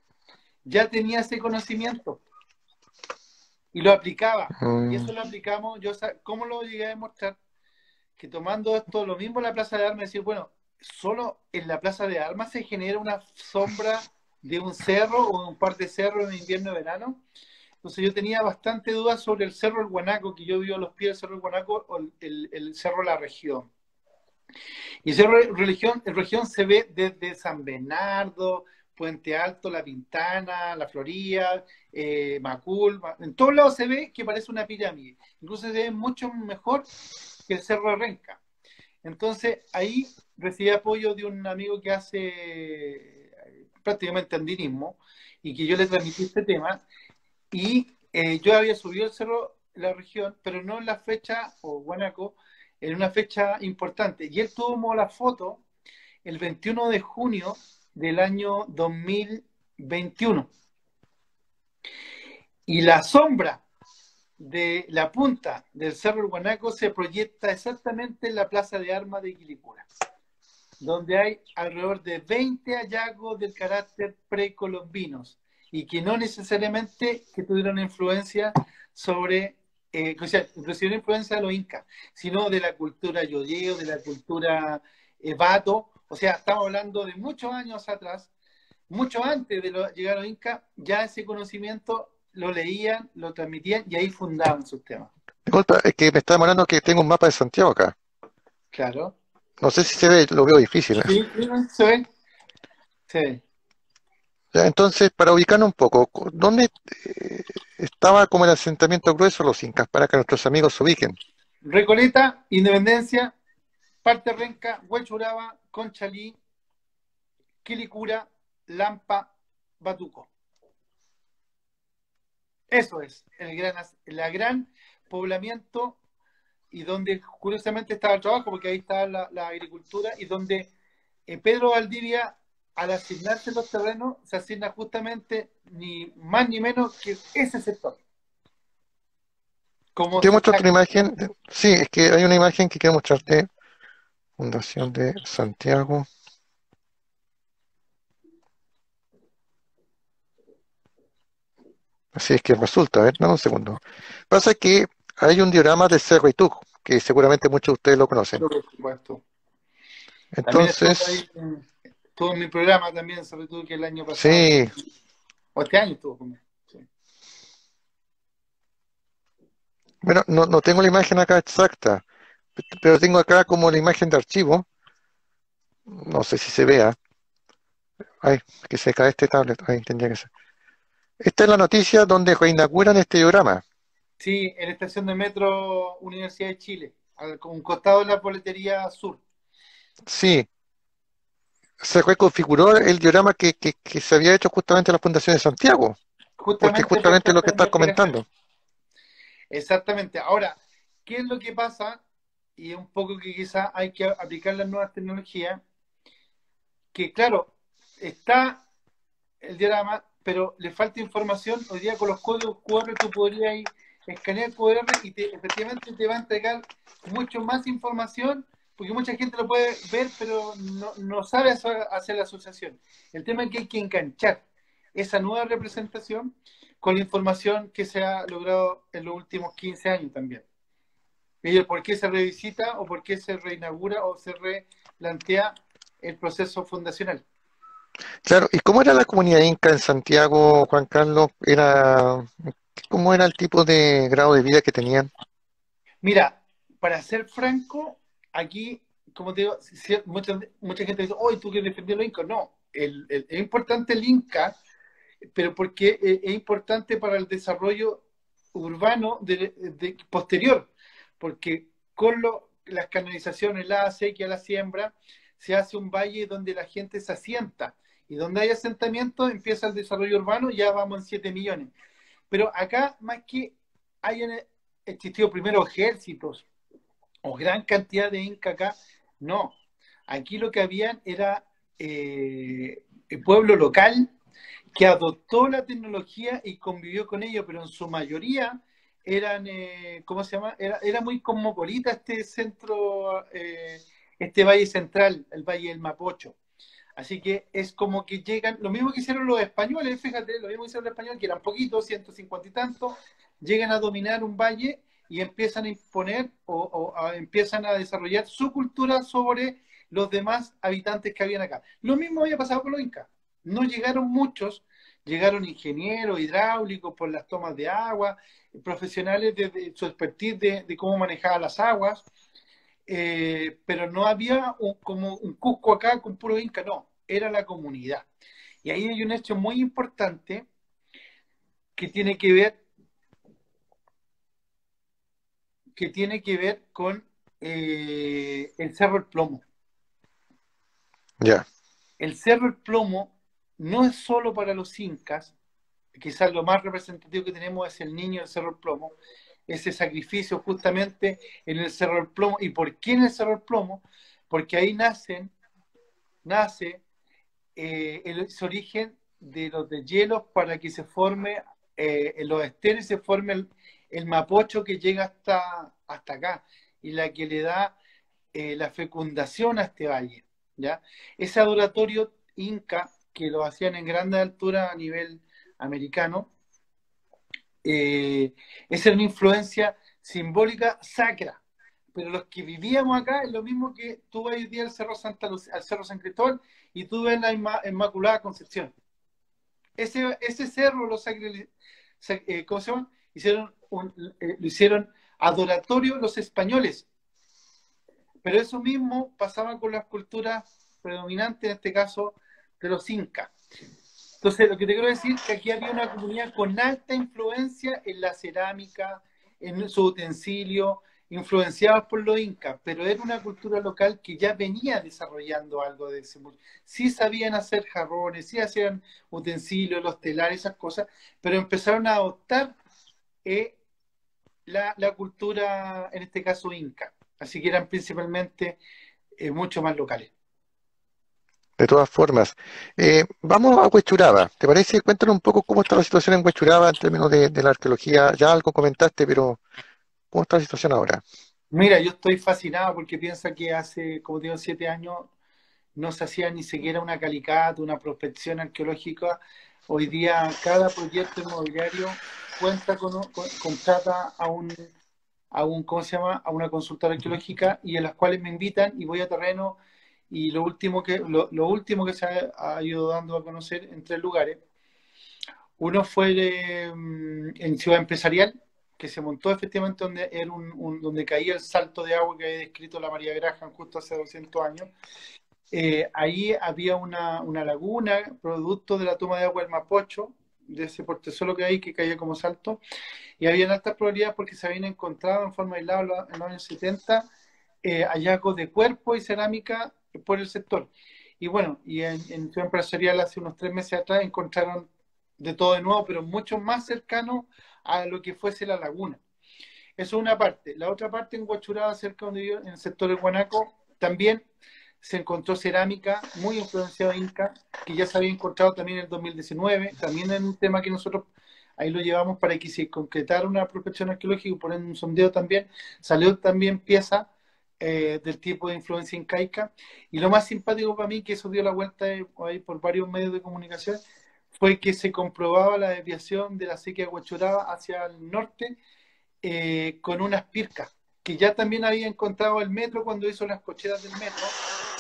ya tenía ese conocimiento y lo aplicaba. Y Mm, eso lo aplicamos, ¿cómo lo llegué a demostrar? Que tomando esto, lo mismo en la Plaza de Armas, decir, bueno, solo en la Plaza de Armas se genera una sombra de un cerro o de un par de cerros en invierno y verano. Entonces yo tenía bastante dudas sobre el Cerro del Guanaco, que yo vivo a los pies del Cerro del Guanaco, o el Cerro La Región. Y esa región se ve desde San Bernardo, Puente Alto, La Pintana, La Florida, Macul, en todos lados se ve que parece una pirámide. Incluso se ve mucho mejor que el Cerro de Renca. Entonces ahí recibí apoyo de un amigo que hace prácticamente andinismo y que yo le transmití este tema y yo había subido el cerro, la región, pero no en la fecha, o Guanaco, en una fecha importante. Y él tomó la foto el 21 de junio del año 2021. Y la sombra de la punta del Cerro del Guanaco se proyecta exactamente en la Plaza de Armas de Quilicura, donde hay alrededor de 20 hallazgos del carácter precolombinos y que no necesariamente que tuvieron influencia sobre, o sea, recibieron influencia de los incas, sino de la cultura yoyeo, de la cultura vato, o sea, estamos hablando de muchos años atrás, mucho antes de llegar a los incas, ya ese conocimiento lo leían, lo transmitían y ahí fundaban sus temas. disculpa, es que me está demorando que tengo un mapa de Santiago acá. Claro. No sé si se ve, lo veo difícil. Sí, sí, se ve. Se ve. Ya, entonces, para ubicarnos un poco, ¿dónde estaba como el asentamiento grueso de los incas? Para que nuestros amigos se ubiquen. Recoleta, Independencia, Parte Renca, Huechuraba, Conchalí, Quilicura, Lampa, Batuco. Eso es la gran poblamiento y donde curiosamente estaba el trabajo, porque ahí estaba la agricultura y donde Pedro Valdivia, al asignarse los terrenos, se asigna justamente ni más ni menos que ese sector. Como Te se muestro está. otra imagen. Sí, es que hay una imagen que quiero mostrarte. Fundación de Santiago. Así es que resulta, a ver, dame un segundo. Pasa que hay un diorama de Cerro Ituj, que seguramente muchos de ustedes lo conocen. Por supuesto. También Entonces, estuvo en mi programa también, sobre todo que el año pasado, sí, o este año estuvo conmigo. Sí. bueno, no tengo la imagen acá exacta, pero tengo acá como la imagen de archivo, no sé si se vea, Ay, que se cae este tablet. Ay, tendría que ser. Esta es la noticia donde reinauguran este diorama. Sí, en la estación de metro Universidad de Chile, con un costado de la boletería sur. Sí, se reconfiguró el diorama que se había hecho justamente en la Fundación de Santiago, porque es Justamente por justamente lo centro que de estás investigación. comentando. Exactamente. Ahora, ¿qué es lo que pasa? Y es un poco que quizás hay que aplicar las nuevas tecnologías, que claro, está el diagrama, pero le falta información. Hoy día con los códigos QR tú podrías escanear el QR y efectivamente te va a entregar mucho más información, porque mucha gente lo puede ver, pero no sabe hacer la asociación. El tema es que hay que enganchar esa nueva representación con la información que se ha logrado en los últimos 15 años también. Y el por qué se revisita o por qué se reinaugura o se replantea el proceso fundacional. Claro, ¿y cómo era la comunidad inca en Santiago, Juan Carlos? ¿Cómo era el tipo de grado de vida que tenían? Mira, para ser franco, aquí, como te digo, mucha gente dice, hoy tú quieres defender los incas. No, es importante el Inca, pero porque es importante para el desarrollo urbano posterior, porque con las canalizaciones, la acequia, la siembra, se hace un valle donde la gente se asienta, y donde hay asentamiento empieza el desarrollo urbano, ya vamos en 7 millones. Pero acá, más que hayan existido primero ejércitos o gran cantidad de Inca acá, no. Aquí lo que habían era el pueblo local que adoptó la tecnología y convivió con ello, pero en su mayoría eran, ¿cómo se llama? Era muy cosmopolita este centro, este valle central, el valle del Mapocho. Así que es como que llegan, lo mismo que hicieron los españoles, fíjate, lo mismo que hicieron los españoles, que eran poquitos, 150 y tantos, llegan a dominar un valle y empiezan a imponer empiezan a desarrollar su cultura sobre los demás habitantes que habían acá. Lo mismo había pasado con los incas. No llegaron muchos, llegaron ingenieros, hidráulicos por las tomas de agua, profesionales de su expertise de cómo manejar las aguas, pero no había como un Cusco acá con puro Inca, no, era la comunidad. Y ahí hay un hecho muy importante que tiene que ver, con el Cerro El Plomo. Ya, El Cerro El Plomo no es solo para los incas, quizás lo más representativo que tenemos es el niño del Cerro El Plomo, ese sacrificio justamente en el Cerro El Plomo. ¿Y por qué en el Cerro El Plomo? Porque ahí nace ese origen de los deshielos para que se forme en los esteros, se forme el mapocho que llega hasta acá y la que le da la fecundación a este valle. ¿Ya? Ese adoratorio inca, que lo hacían en grande altura a nivel americano, esa era una influencia simbólica sacra. Pero los que vivíamos acá es lo mismo que tú ves hoy día al Cerro San Cristóbal y tú ves la Inmaculada Concepción. Ese cerro ¿cómo se llama? Lo hicieron adoratorio los españoles. Pero eso mismo pasaba con las culturas predominantes, en este caso, de los incas. Entonces, lo que te quiero decir es que aquí había una comunidad con alta influencia en la cerámica, en su utensilio, influenciados por los incas, pero era una cultura local que ya venía desarrollando algo de ese mundo. Sí sabían hacer jarrones, sí hacían utensilios, los telares, esas cosas, pero empezaron a adoptar eh, la cultura, en este caso, inca. Así que eran principalmente mucho más locales. de todas formas. Vamos a Huechuraba. ¿Te parece? Cuéntanos un poco cómo está la situación en Huechuraba en términos de la arqueología. Ya algo comentaste, pero ¿cómo está la situación ahora? Mira, yo estoy fascinado porque piensa que hace, como digo, 7 años no se hacía ni siquiera una calicata, una prospección arqueológica. Hoy día cada proyecto inmobiliario cuenta contrata ¿cómo se llama? A una consultora arqueológica y en las cuales me invitan y voy a terreno y lo último que se ha ido dando a conocer en 3 lugares. Uno fue en Ciudad Empresarial, que se montó efectivamente donde, donde caía el salto de agua que había descrito la María Graham justo hace 200 años. ahí había una laguna, producto de la toma de agua del Mapocho, de ese portezuelo que hay que caía como salto, y había altas probabilidades porque se habían encontrado en forma aislada en los años 70 hallazgos de cuerpo y cerámica por el sector. Y bueno, y en su empresarial hace unos 3 meses atrás encontraron de todo de nuevo, pero mucho más cercano a lo que fuese la laguna. Eso es una parte. La otra parte en Huachuraba, cerca donde yo, en el sector de Guanaco, también se encontró cerámica muy influenciada inca, que ya se había encontrado también en el 2019, también en un tema que nosotros ahí lo llevamos para que se concretara una prospección arqueológica y poner un sondeo también. Salió también pieza del tipo de influencia incaica. Y lo más simpático para mí, que eso dio la vuelta ahí por varios medios de comunicación, fue que se comprobaba la desviación de la sequía de Huachuraba hacia el norte con unas pircas, que ya también había encontrado el metro cuando hizo las cocheras del metro,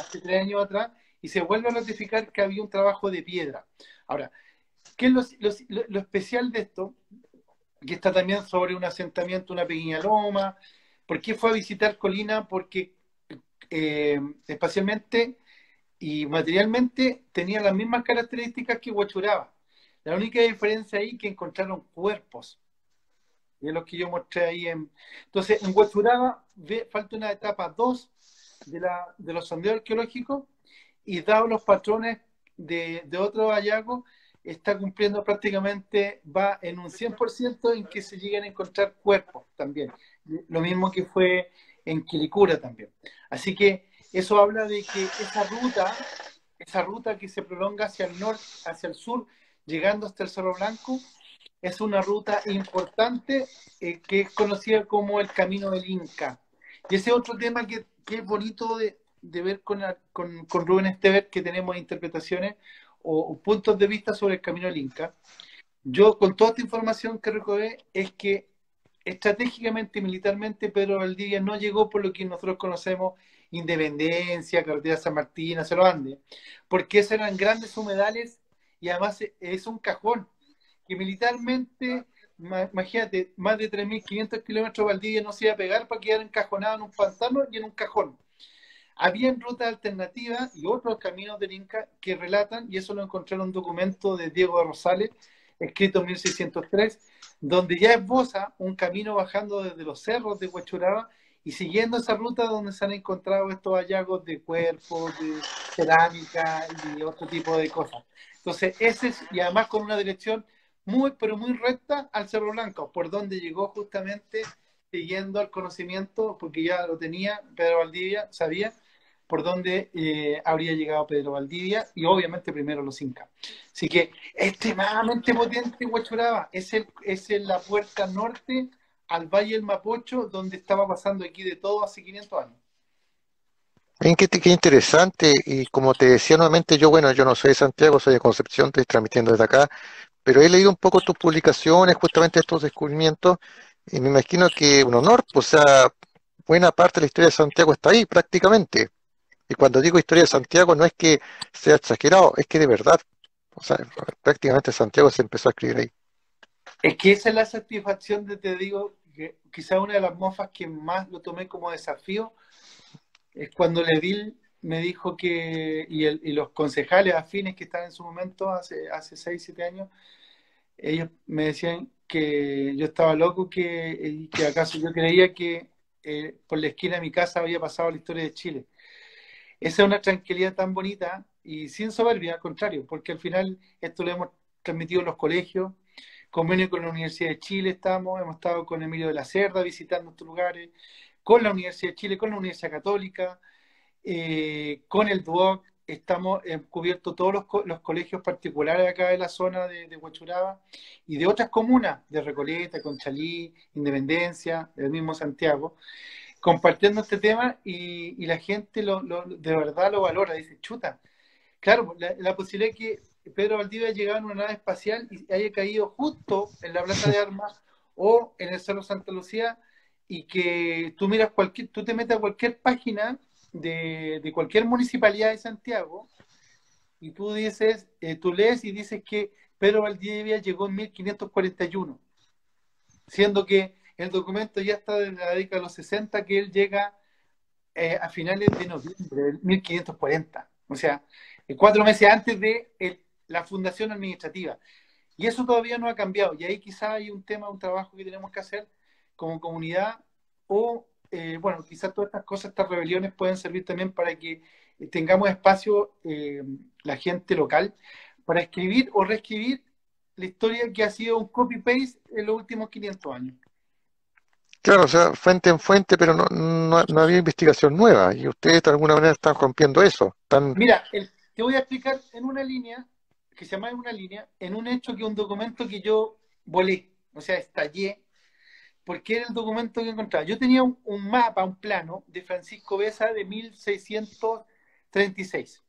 hace 3 años atrás, y se vuelve a notificar que había un trabajo de piedra. Ahora, ¿qué es lo especial de esto? Que está también sobre un asentamiento, una pequeña loma. ¿Por qué fue a visitar Colina? Porque espacialmente y materialmente tenía las mismas características que Huachuraba. La única diferencia ahí es que encontraron cuerpos, y es lo que yo mostré ahí. Entonces, en Huachuraba falta una etapa 2 de los sondeos arqueológicos, y dados los patrones de otros hallazgos, está cumpliendo prácticamente, va en un 100% en que se lleguen a encontrar cuerpos también. Lo mismo que fue en Quilicura también. Así que eso habla de que esa ruta que se prolonga hacia el norte, hacia el sur, llegando hasta el Cerro Blanco, es una ruta importante que es conocida como el Camino del Inca. Y ese otro tema que es bonito de ver con Rubén Estever, que tenemos interpretaciones o puntos de vista sobre el Camino del Inca. Yo, con toda esta información que recordé, es que estratégicamente y militarmente Pedro Valdivia no llegó por lo que nosotros conocemos Independencia, Carretera San Martín, hacia los Andes, porque esos eran grandes humedales y además es un cajón que militarmente, imagínate, más de 3.500 kilómetros Valdivia no se iba a pegar para quedar encajonado en un pantano y en un cajón. Habían rutas alternativas y otros caminos del Inca que relatan, y eso lo encontré en un documento de Diego de Rosales, escrito en 1603, donde ya esboza un camino bajando desde los cerros de Huachuraba y siguiendo esa ruta donde se han encontrado estos hallazgos de cuerpos, de cerámica y otro tipo de cosas. Entonces, ese es, y además con una dirección muy, pero muy recta al Cerro Blanco, por donde llegó justamente siguiendo el conocimiento, porque ya lo tenía Pedro Valdivia, sabía por dónde habría llegado Pedro Valdivia y obviamente primero los incas. Así que extremadamente potente Huachuraba, es la puerta norte al Valle del Mapocho, donde estaba pasando aquí de todo hace 500 años. Bien, qué interesante, y como te decía nuevamente, yo, bueno, yo no soy de Santiago, soy de Concepción, estoy transmitiendo desde acá, pero he leído un poco tus publicaciones, justamente estos descubrimientos, y me imagino que un honor, pues, o sea, buena parte de la historia de Santiago está ahí prácticamente. Y cuando digo historia de Santiago no es que sea exagerado, es que de verdad, o sea, prácticamente Santiago se empezó a escribir ahí. Es que esa es la satisfacción de, te digo, que quizá una de las mofas que más lo tomé como desafío es cuando Leville me dijo que, y los concejales afines que estaban en su momento, hace 6 7 años, ellos me decían que yo estaba loco, que acaso yo creía que por la esquina de mi casa había pasado la historia de Chile. Esa es una tranquilidad tan bonita y sin soberbia, al contrario, porque al final esto lo hemos transmitido en los colegios, convenio con la Universidad de Chile hemos estado con Emilio de la Cerda visitando estos lugares, con la Universidad de Chile, con la Universidad Católica, con el DUOC, estamos cubiertos todos los colegios particulares acá de la zona de Huachuraba y de otras comunas, de Recoleta, Conchalí, Independencia, del mismo Santiago, compartiendo este tema y la gente de verdad lo valora, dice, chuta, claro, la posibilidad de que Pedro Valdivia haya llegado en una nave espacial y haya caído justo en la Plaza de Armas o en el Cerro Santa Lucía, y que tú miras tú te metes a cualquier página de cualquier municipalidad de Santiago y tú dices, tú lees y dices que Pedro Valdivia llegó en 1541, siendo que el documento ya está de la década de los 60, que él llega a finales de noviembre del 1540. O sea, 4 meses antes de la fundación administrativa. Y eso todavía no ha cambiado. Y ahí quizás hay un tema, un trabajo que tenemos que hacer como comunidad o, bueno, quizás todas estas cosas, estas rebeliones pueden servir también para que tengamos espacio, la gente local, para escribir o reescribir la historia que ha sido un copy-paste en los últimos 500 años. Claro, o sea, fuente en fuente, pero no había investigación nueva y ustedes de alguna manera están rompiendo eso. Están, Mira, te voy a explicar en una línea, que se llama en una línea, en un hecho que es un documento que yo volé, o sea, estallé, porque era el documento que encontraba. Yo tenía un mapa, un plano de Francisco Besa de 1636,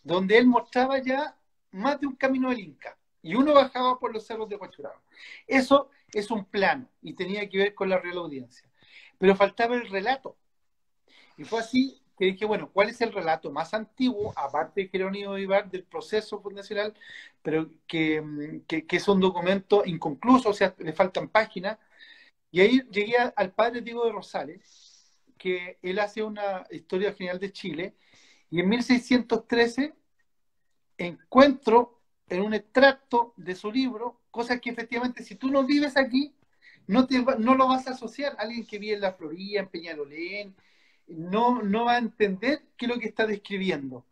donde él mostraba ya más de un camino del Inca, y uno bajaba por los cerros de Huachuraba. Eso es un plano, y tenía que ver con la Real Audiencia. Pero faltaba el relato. Y fue así que dije, bueno, ¿cuál es el relato más antiguo, aparte de Jerónimo Vivar, del proceso fundacional, pero que es un documento inconcluso, o sea, le faltan páginas? Y ahí llegué al padre Diego de Rosales, que él hace una historia general de Chile, y en 1613 encuentro en un extracto de su libro cosas que efectivamente si tú no vives aquí, no lo vas a asociar. Alguien que vive en La Florida, en Peñalolén, no va a entender qué es lo que está describiendo.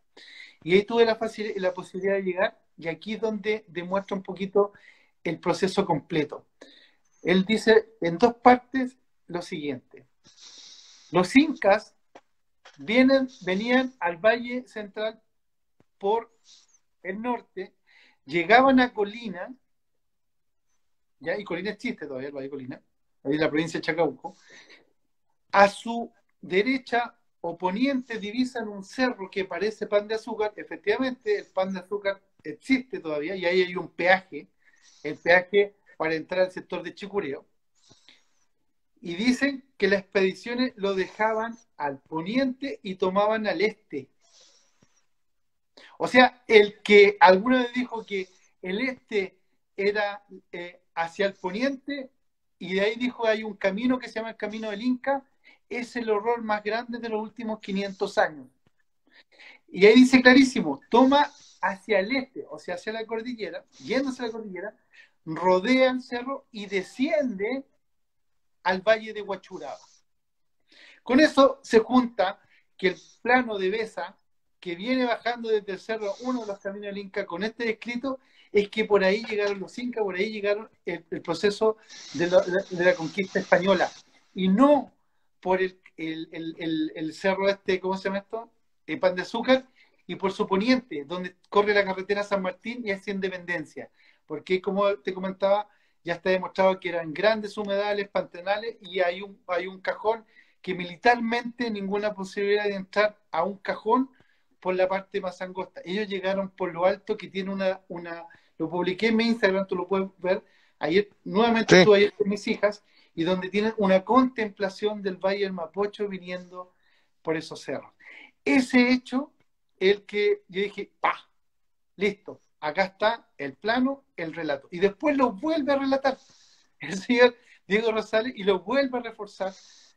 Y ahí tuve la posibilidad de llegar, y aquí es donde demuestra un poquito el proceso completo. Él dice en dos partes lo siguiente. Los incas venían al Valle Central por el norte, llegaban a Colina, ¿ya? Y Colina existe todavía, el Valle de Colina, ahí en la provincia de Chacabuco. A su derecha o poniente divisan un cerro que parece Pan de Azúcar. Efectivamente, el Pan de Azúcar existe todavía y ahí hay un peaje, el peaje para entrar al sector de Chicureo. Y dicen que las expediciones lo dejaban al poniente y tomaban al este. O sea, el que alguna vez dijo que el este era hacia el poniente y de ahí dijo hay un camino que se llama el Camino del Inca, es el horror más grande de los últimos 500 años. Y ahí dice clarísimo, toma hacia el este, o sea, hacia la cordillera, yéndose a la cordillera, rodea el cerro y desciende al valle de Huachuraba. Con eso se junta que el plano de Besa, que viene bajando desde el cerro, uno de los caminos del Inca, con este descrito, es que por ahí llegaron los incas, por ahí llegaron el proceso de la conquista española. Y no por el cerro este, ¿cómo se llama esto? El Pan de Azúcar, y por su poniente, donde corre la carretera San Martín y hacia Independencia. Porque, como te comentaba, ya está demostrado que eran grandes humedales, pantanales, y hay un cajón que militarmente ninguna posibilidad de entrar a un cajón por la parte más angosta. Ellos llegaron por lo alto, que tiene lo publiqué en mi Instagram, tú lo puedes ver. Ayer, nuevamente sí, estuve ayer con mis hijas, y donde tienen una contemplación del Valle del Mapocho viniendo por esos cerros. Ese hecho, el que yo dije, ¡pah! Listo, acá está el plano, el relato. Y después lo vuelve a relatar el señor Diego Rosales y lo vuelve a reforzar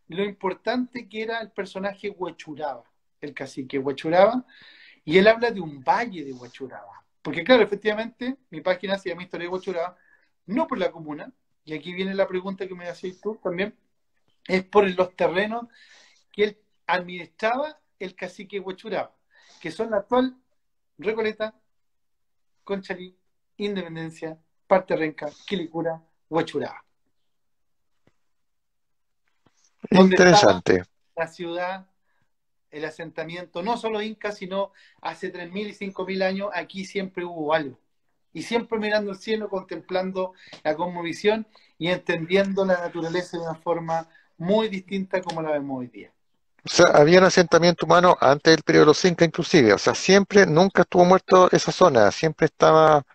lo importante que era el personaje Huachuraba, el cacique Huachuraba, y él habla de un valle de Huachuraba. Porque claro, efectivamente, mi página se llama Historia de Huachuraba, no por la comuna, y aquí viene la pregunta que me hacías tú también, es por los terrenos que él administraba el cacique Huachuraba, que son la actual Recoleta, Conchalí, Independencia, Parte Renca, Quilicura, Huachuraba, donde estaba interesante. la ciudad, el asentamiento, no solo inca, sino hace 3.000 y 5.000 años, aquí siempre hubo algo. Y siempre mirando el cielo, contemplando la cosmovisión y entendiendo la naturaleza de una forma muy distinta como la vemos hoy día. O sea, había un asentamiento humano antes del periodo de los Incas inclusive. O sea, siempre, nunca estuvo muerto esa zona, siempre estaba...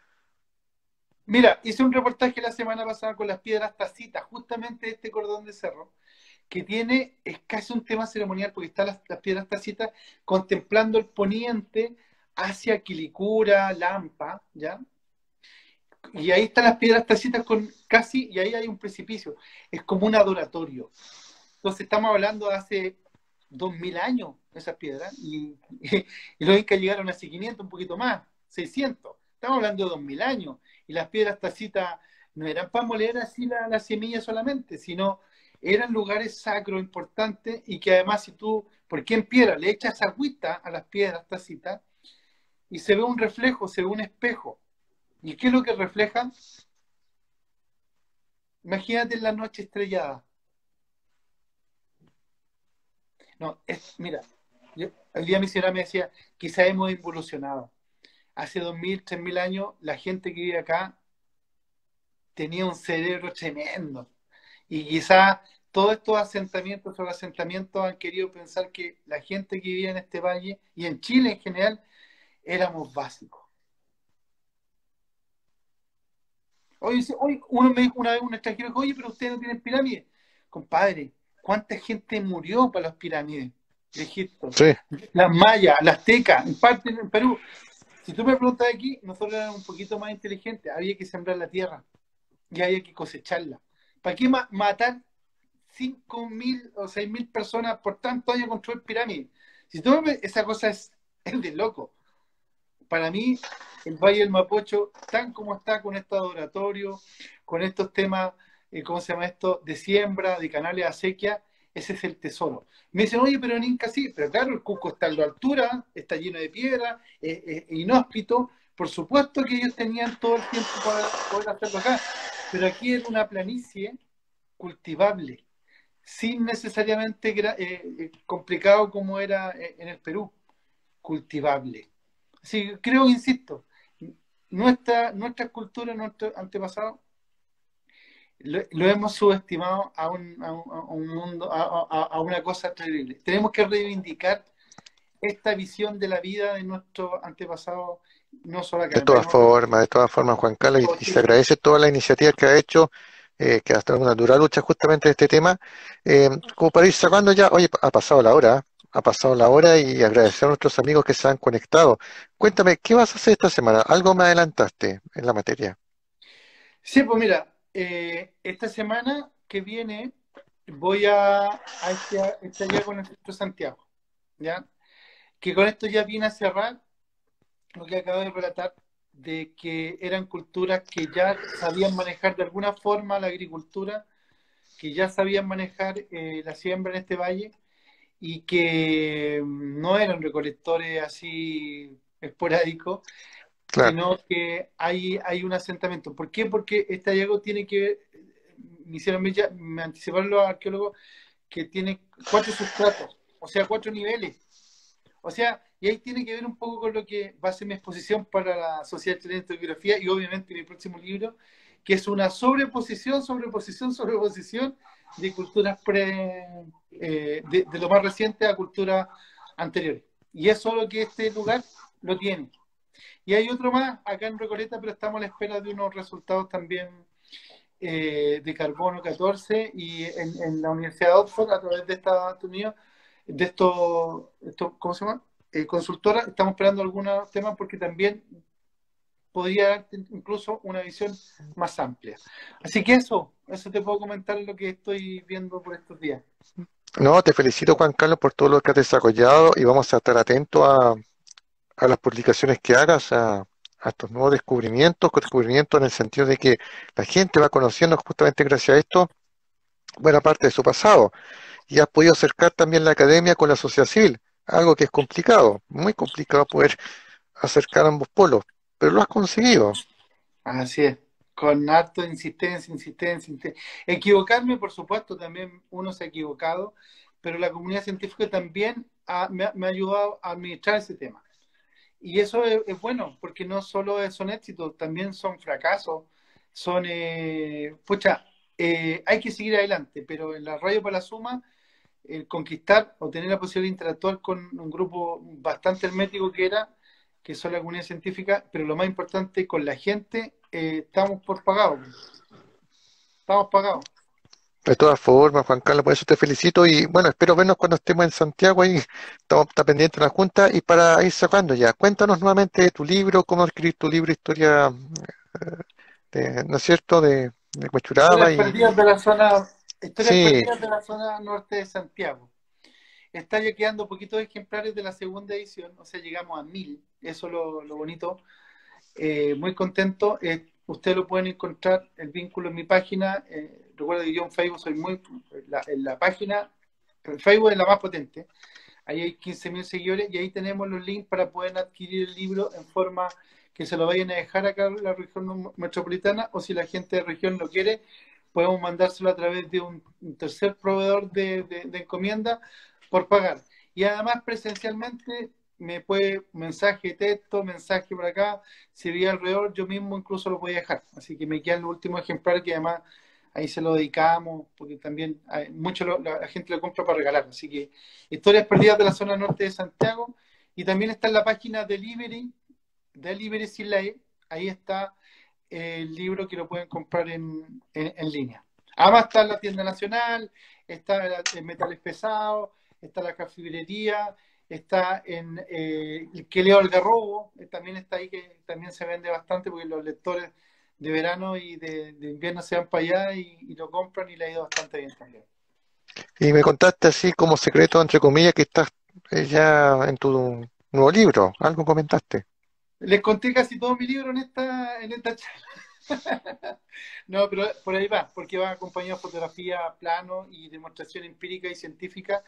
Mira, hice un reportaje la semana pasada con las piedras tacitas, justamente este cordón de cerro, que es casi un tema ceremonial porque están las piedras tacitas contemplando el poniente hacia Quilicura, Lampa, ¿ya? Y ahí están las piedras tacitas y ahí hay un precipicio. Es como un adoratorio. Entonces estamos hablando de hace 2000 años esas piedras, y los incas llegaron hace 500, un poquito más, 600. Estamos hablando de 2000 años, y las piedras tacitas no eran para moler así la semilla solamente, sino eran lugares sacros importantes, y que además si tú, porque en piedra le echas agüita a las piedras tacitas, y se ve un reflejo, se ve un espejo. ¿Y qué es lo que reflejan? Imagínate en la noche estrellada. No, mira, el día mi señora me decía, quizá hemos evolucionado. Hace 2000, 3000 años, la gente que vive acá tenía un cerebro tremendo. Y quizá todos estos asentamientos o asentamientos han querido pensar que la gente que vivía en este valle y en Chile en general éramos básicos. Hoy uno me dijo una vez, un extranjero, oye, pero ustedes no tienen pirámides. Compadre, ¿cuánta gente murió para las pirámides de Egipto? Sí, Las mayas, las aztecas, en parte en Perú. Si tú me preguntas aquí, nosotros éramos un poquito más inteligentes. Había que sembrar la tierra y había que cosecharla. ¿Para qué matar 5.000 o 6.000 personas por tantos años construir pirámides? Si tú esa cosa es de loco. Para mí, el Valle del Mapocho, tan como está con estos adoratorios, con estos temas, ¿cómo se llama esto?, de siembra, de canales de acequia, ese es el tesoro. Me dicen, oye, pero en Inca sí, pero claro, el Cusco está a la altura, está lleno de piedra, inhóspito, por supuesto que ellos tenían todo el tiempo para poder hacerlo acá, pero aquí es una planicie cultivable, sin necesariamente complicado como era en el Perú, cultivable. Sí, creo, insisto, nuestra cultura, nuestro antepasado, lo hemos subestimado a un mundo, a una cosa terrible. Tenemos que reivindicar esta visión de la vida de nuestros antepasados, no solo acá en Valle. de todas formas, Juan Carlos, Todo y se Chile. agradece toda la iniciativa que ha hecho, que ha estado una dura lucha justamente de este tema. Como para ir sacando ya, oye, ha pasado la hora, ha pasado la hora y agradecer a nuestros amigos que se han conectado. Cuéntame, ¿qué vas a hacer esta semana? Algo me adelantaste en la materia. Sí, pues mira, esta semana que viene voy a allá con el Centro Santiago, ¿ya? Que con esto ya viene a cerrar lo que acabo de relatar, de que eran culturas que ya sabían manejar de alguna forma la agricultura, que ya sabían manejar la siembra en este valle y que no eran recolectores así esporádicos, Claro, sino que hay un asentamiento. ¿Por qué? Porque este hallazgo tiene que ver, me anticiparon los arqueólogos, que tiene 4 sustratos, o sea, 4 niveles. O sea, y ahí tiene que ver un poco con lo que va a ser mi exposición para la Sociedad Chilena de Historiografía y obviamente mi próximo libro, que es una sobreposición, sobreposición, sobreposición de culturas de lo más reciente a culturas anteriores. Y es solo que este lugar lo tiene. Y hay otro más acá en Recoleta, pero estamos a la espera de unos resultados también de carbono 14 y en la Universidad de Oxford, a través de Estados Unidos, de ¿cómo se llama? Consultora, estamos esperando algunos temas porque también podría dar incluso una visión más amplia. Así que eso te puedo comentar lo que estoy viendo por estos días. no, te felicito, Juan Carlos, por todo lo que has desarrollado y vamos a estar atentos a las publicaciones que hagas, a estos nuevos descubrimientos en el sentido de que la gente va conociendo justamente gracias a esto buena parte de su pasado y has podido acercar también la academia con la sociedad civil, algo que es complicado, muy complicado poder acercar ambos polos, pero lo has conseguido. Así es, con harto insistencia, insistencia, insistencia. Equivocarme, por supuesto, también uno se ha equivocado, pero la comunidad científica también me ha ayudado a administrar ese tema. Y eso es bueno, porque no solo son éxitos, también son fracasos, son, pucha, hay que seguir adelante, pero en la radio para la suma, el conquistar o tener la posibilidad de interactuar con un grupo bastante hermético que son la comunidad científica, pero lo más importante, con la gente, estamos por pagados, estamos pagados. De todas formas, Juan Carlos, por eso te felicito y bueno, espero vernos cuando estemos en Santiago ahí, estamos está pendiente de la Junta y para ir sacando ya, cuéntanos nuevamente de tu libro, cómo escribir tu libro, historia, ¿no es cierto?, de Huechuraba Historias y perdidas de la zona, historias sí, perdidas de la zona norte de Santiago. está ya quedando poquitos ejemplares de la segunda edición, o sea, llegamos a 1000, eso es lo bonito. Muy contento. Ustedes lo pueden encontrar, el vínculo en mi página. Recuerda que yo en Facebook soy muy... en la página, el Facebook es la más potente. Ahí hay 15.000 seguidores y ahí tenemos los links para poder adquirir el libro en forma que se lo vayan a dejar acá en la región metropolitana, o si la gente de región lo quiere, podemos mandárselo a través de un tercer proveedor de encomienda por pagar. Y además presencialmente me puede mensaje texto, mensaje por acá, si vi alrededor, yo mismo incluso lo voy a dejar. Así que me quedan los últimos ejemplares que además ahí se lo dedicamos, porque también mucho la gente lo compra para regalar. Así que Historias Perdidas de la Zona Norte de Santiago. Y también está en la página Delivery sin la E. Ahí está el libro que lo pueden comprar en línea. Además está en la tienda nacional, está en metales pesados, está la cafibrería, está en el que leo Algarrobo, también está ahí, que también se vende bastante porque los lectores de verano y de invierno se van para allá y lo compran y le ha ido bastante bien también. Y me contaste así como secreto, entre comillas, que estás ya en tu nuevo libro. Algo comentaste. Les conté casi todo mi libro en esta charla. No, pero por ahí va, porque va acompañado de fotografía, plano y demostración empírica y científica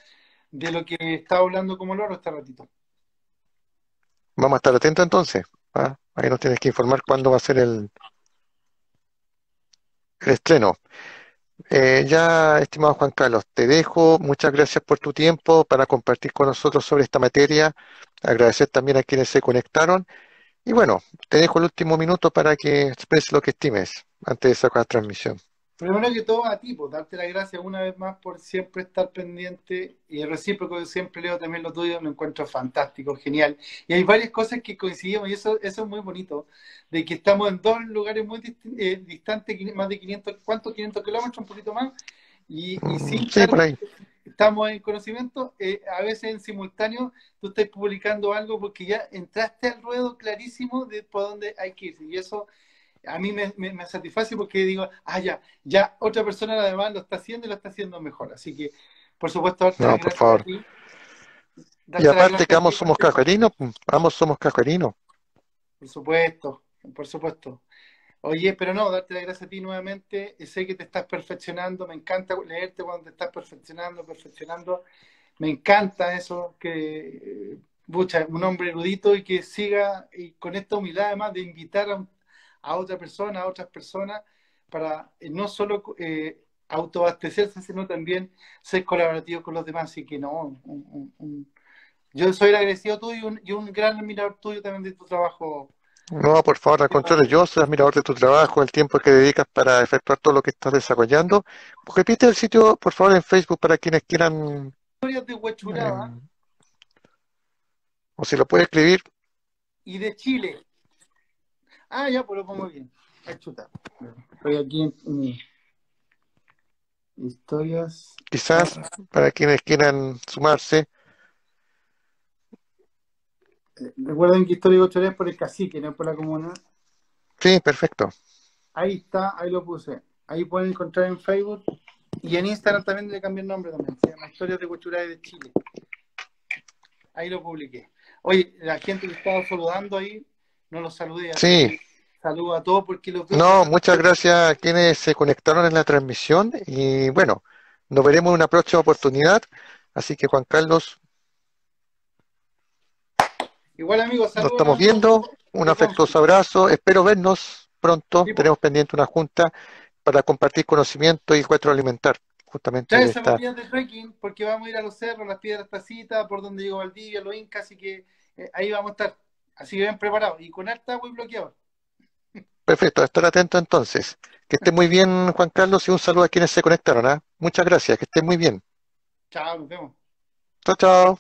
de lo que estaba hablando como loro este ratito. Vamos a estar atentos entonces. ¿Ah? Ahí nos tienes que informar cuándo va a ser el estreno. Ya, estimado Juan Carlos, te dejo. Muchas gracias por tu tiempo para compartir con nosotros sobre esta materia. Agradecer también a quienes se conectaron. Y bueno, te dejo el último minuto para que expreses lo que estimes antes de sacar la transmisión. Primero que todo a ti, pues darte las gracias una vez más por siempre estar pendiente y el recíproco que siempre leo también lo tuyo, lo encuentro fantástico, genial. Y hay varias cosas que coincidimos y eso es muy bonito, de que estamos en dos lugares muy distantes, más de 500, ¿cuántos? 500 kilómetros, un poquito más, y sin Sí, estar, por ahí. estamos en conocimiento, a veces en simultáneo tú estás publicando algo porque ya entraste al ruedo clarísimo de por dónde hay que ir, y eso a mí me satisface porque digo, ya otra persona además lo está haciendo y lo está haciendo mejor. Así que, por supuesto, darte No, las por gracias a favor. ti, Y darte las aparte que gracias a ti, ambos somos cualquier cosa. cajarinos, ambos somos cajarinos. Por supuesto, por supuesto. Oye, pero no, darte las gracias a ti nuevamente. Sé que te estás perfeccionando, me encanta leerte cuando te estás perfeccionando, perfeccionando. Me encanta eso, que, pucha, un hombre erudito y que siga y con esta humildad además de invitar a otra persona, a otras personas, para no solo autoabastecerse, sino también ser colaborativo con los demás. Así que no, yo soy el agradecido tuyo y un gran admirador tuyo también de tu trabajo. No, por favor, al contrario, yo soy admirador de tu trabajo, el tiempo que dedicas para efectuar todo lo que estás desarrollando. Repite el sitio, por favor, en Facebook para quienes quieran, Historias de Huechuraba eh, o si lo puede escribir, y de Chile. Ya, pues lo pongo bien. Chuta. Estoy aquí en mis historias. quizás, para quienes quieran sumarse. Recuerden que Historia de Huechuraba es por el cacique, no es por la comuna. Sí, perfecto. Ahí está, ahí lo puse. Ahí pueden encontrar en Facebook. Y en Instagram también le cambié el nombre también. Se llama Historias de Huechuraba de Chile. Ahí lo publiqué. Oye, la gente que estaba saludando ahí, no los saludé, así Sí, que saludo a todos porque los veo no, pasan. muchas gracias a quienes se conectaron en la transmisión y bueno, nos veremos en una próxima oportunidad. Así que Juan Carlos, Igual amigos, nos saludos a estamos amigos viendo. Un de afectuoso Confi. abrazo. Espero vernos pronto. Tipo, Tenemos pendiente una junta para compartir conocimiento y retroalimentar justamente trae de esta. zapatillas de trekking porque vamos a ir a los cerros, las piedras tacitas, por donde llegó Valdivia, los Incas, así que ahí vamos a estar. Así que bien preparados y con alta agua y bloqueador. Perfecto, estar atento entonces. Que esté muy bien, Juan Carlos, y un saludo a quienes se conectaron, ¿ah? Muchas gracias, que esté muy bien. Chao, nos vemos. Chao, chao.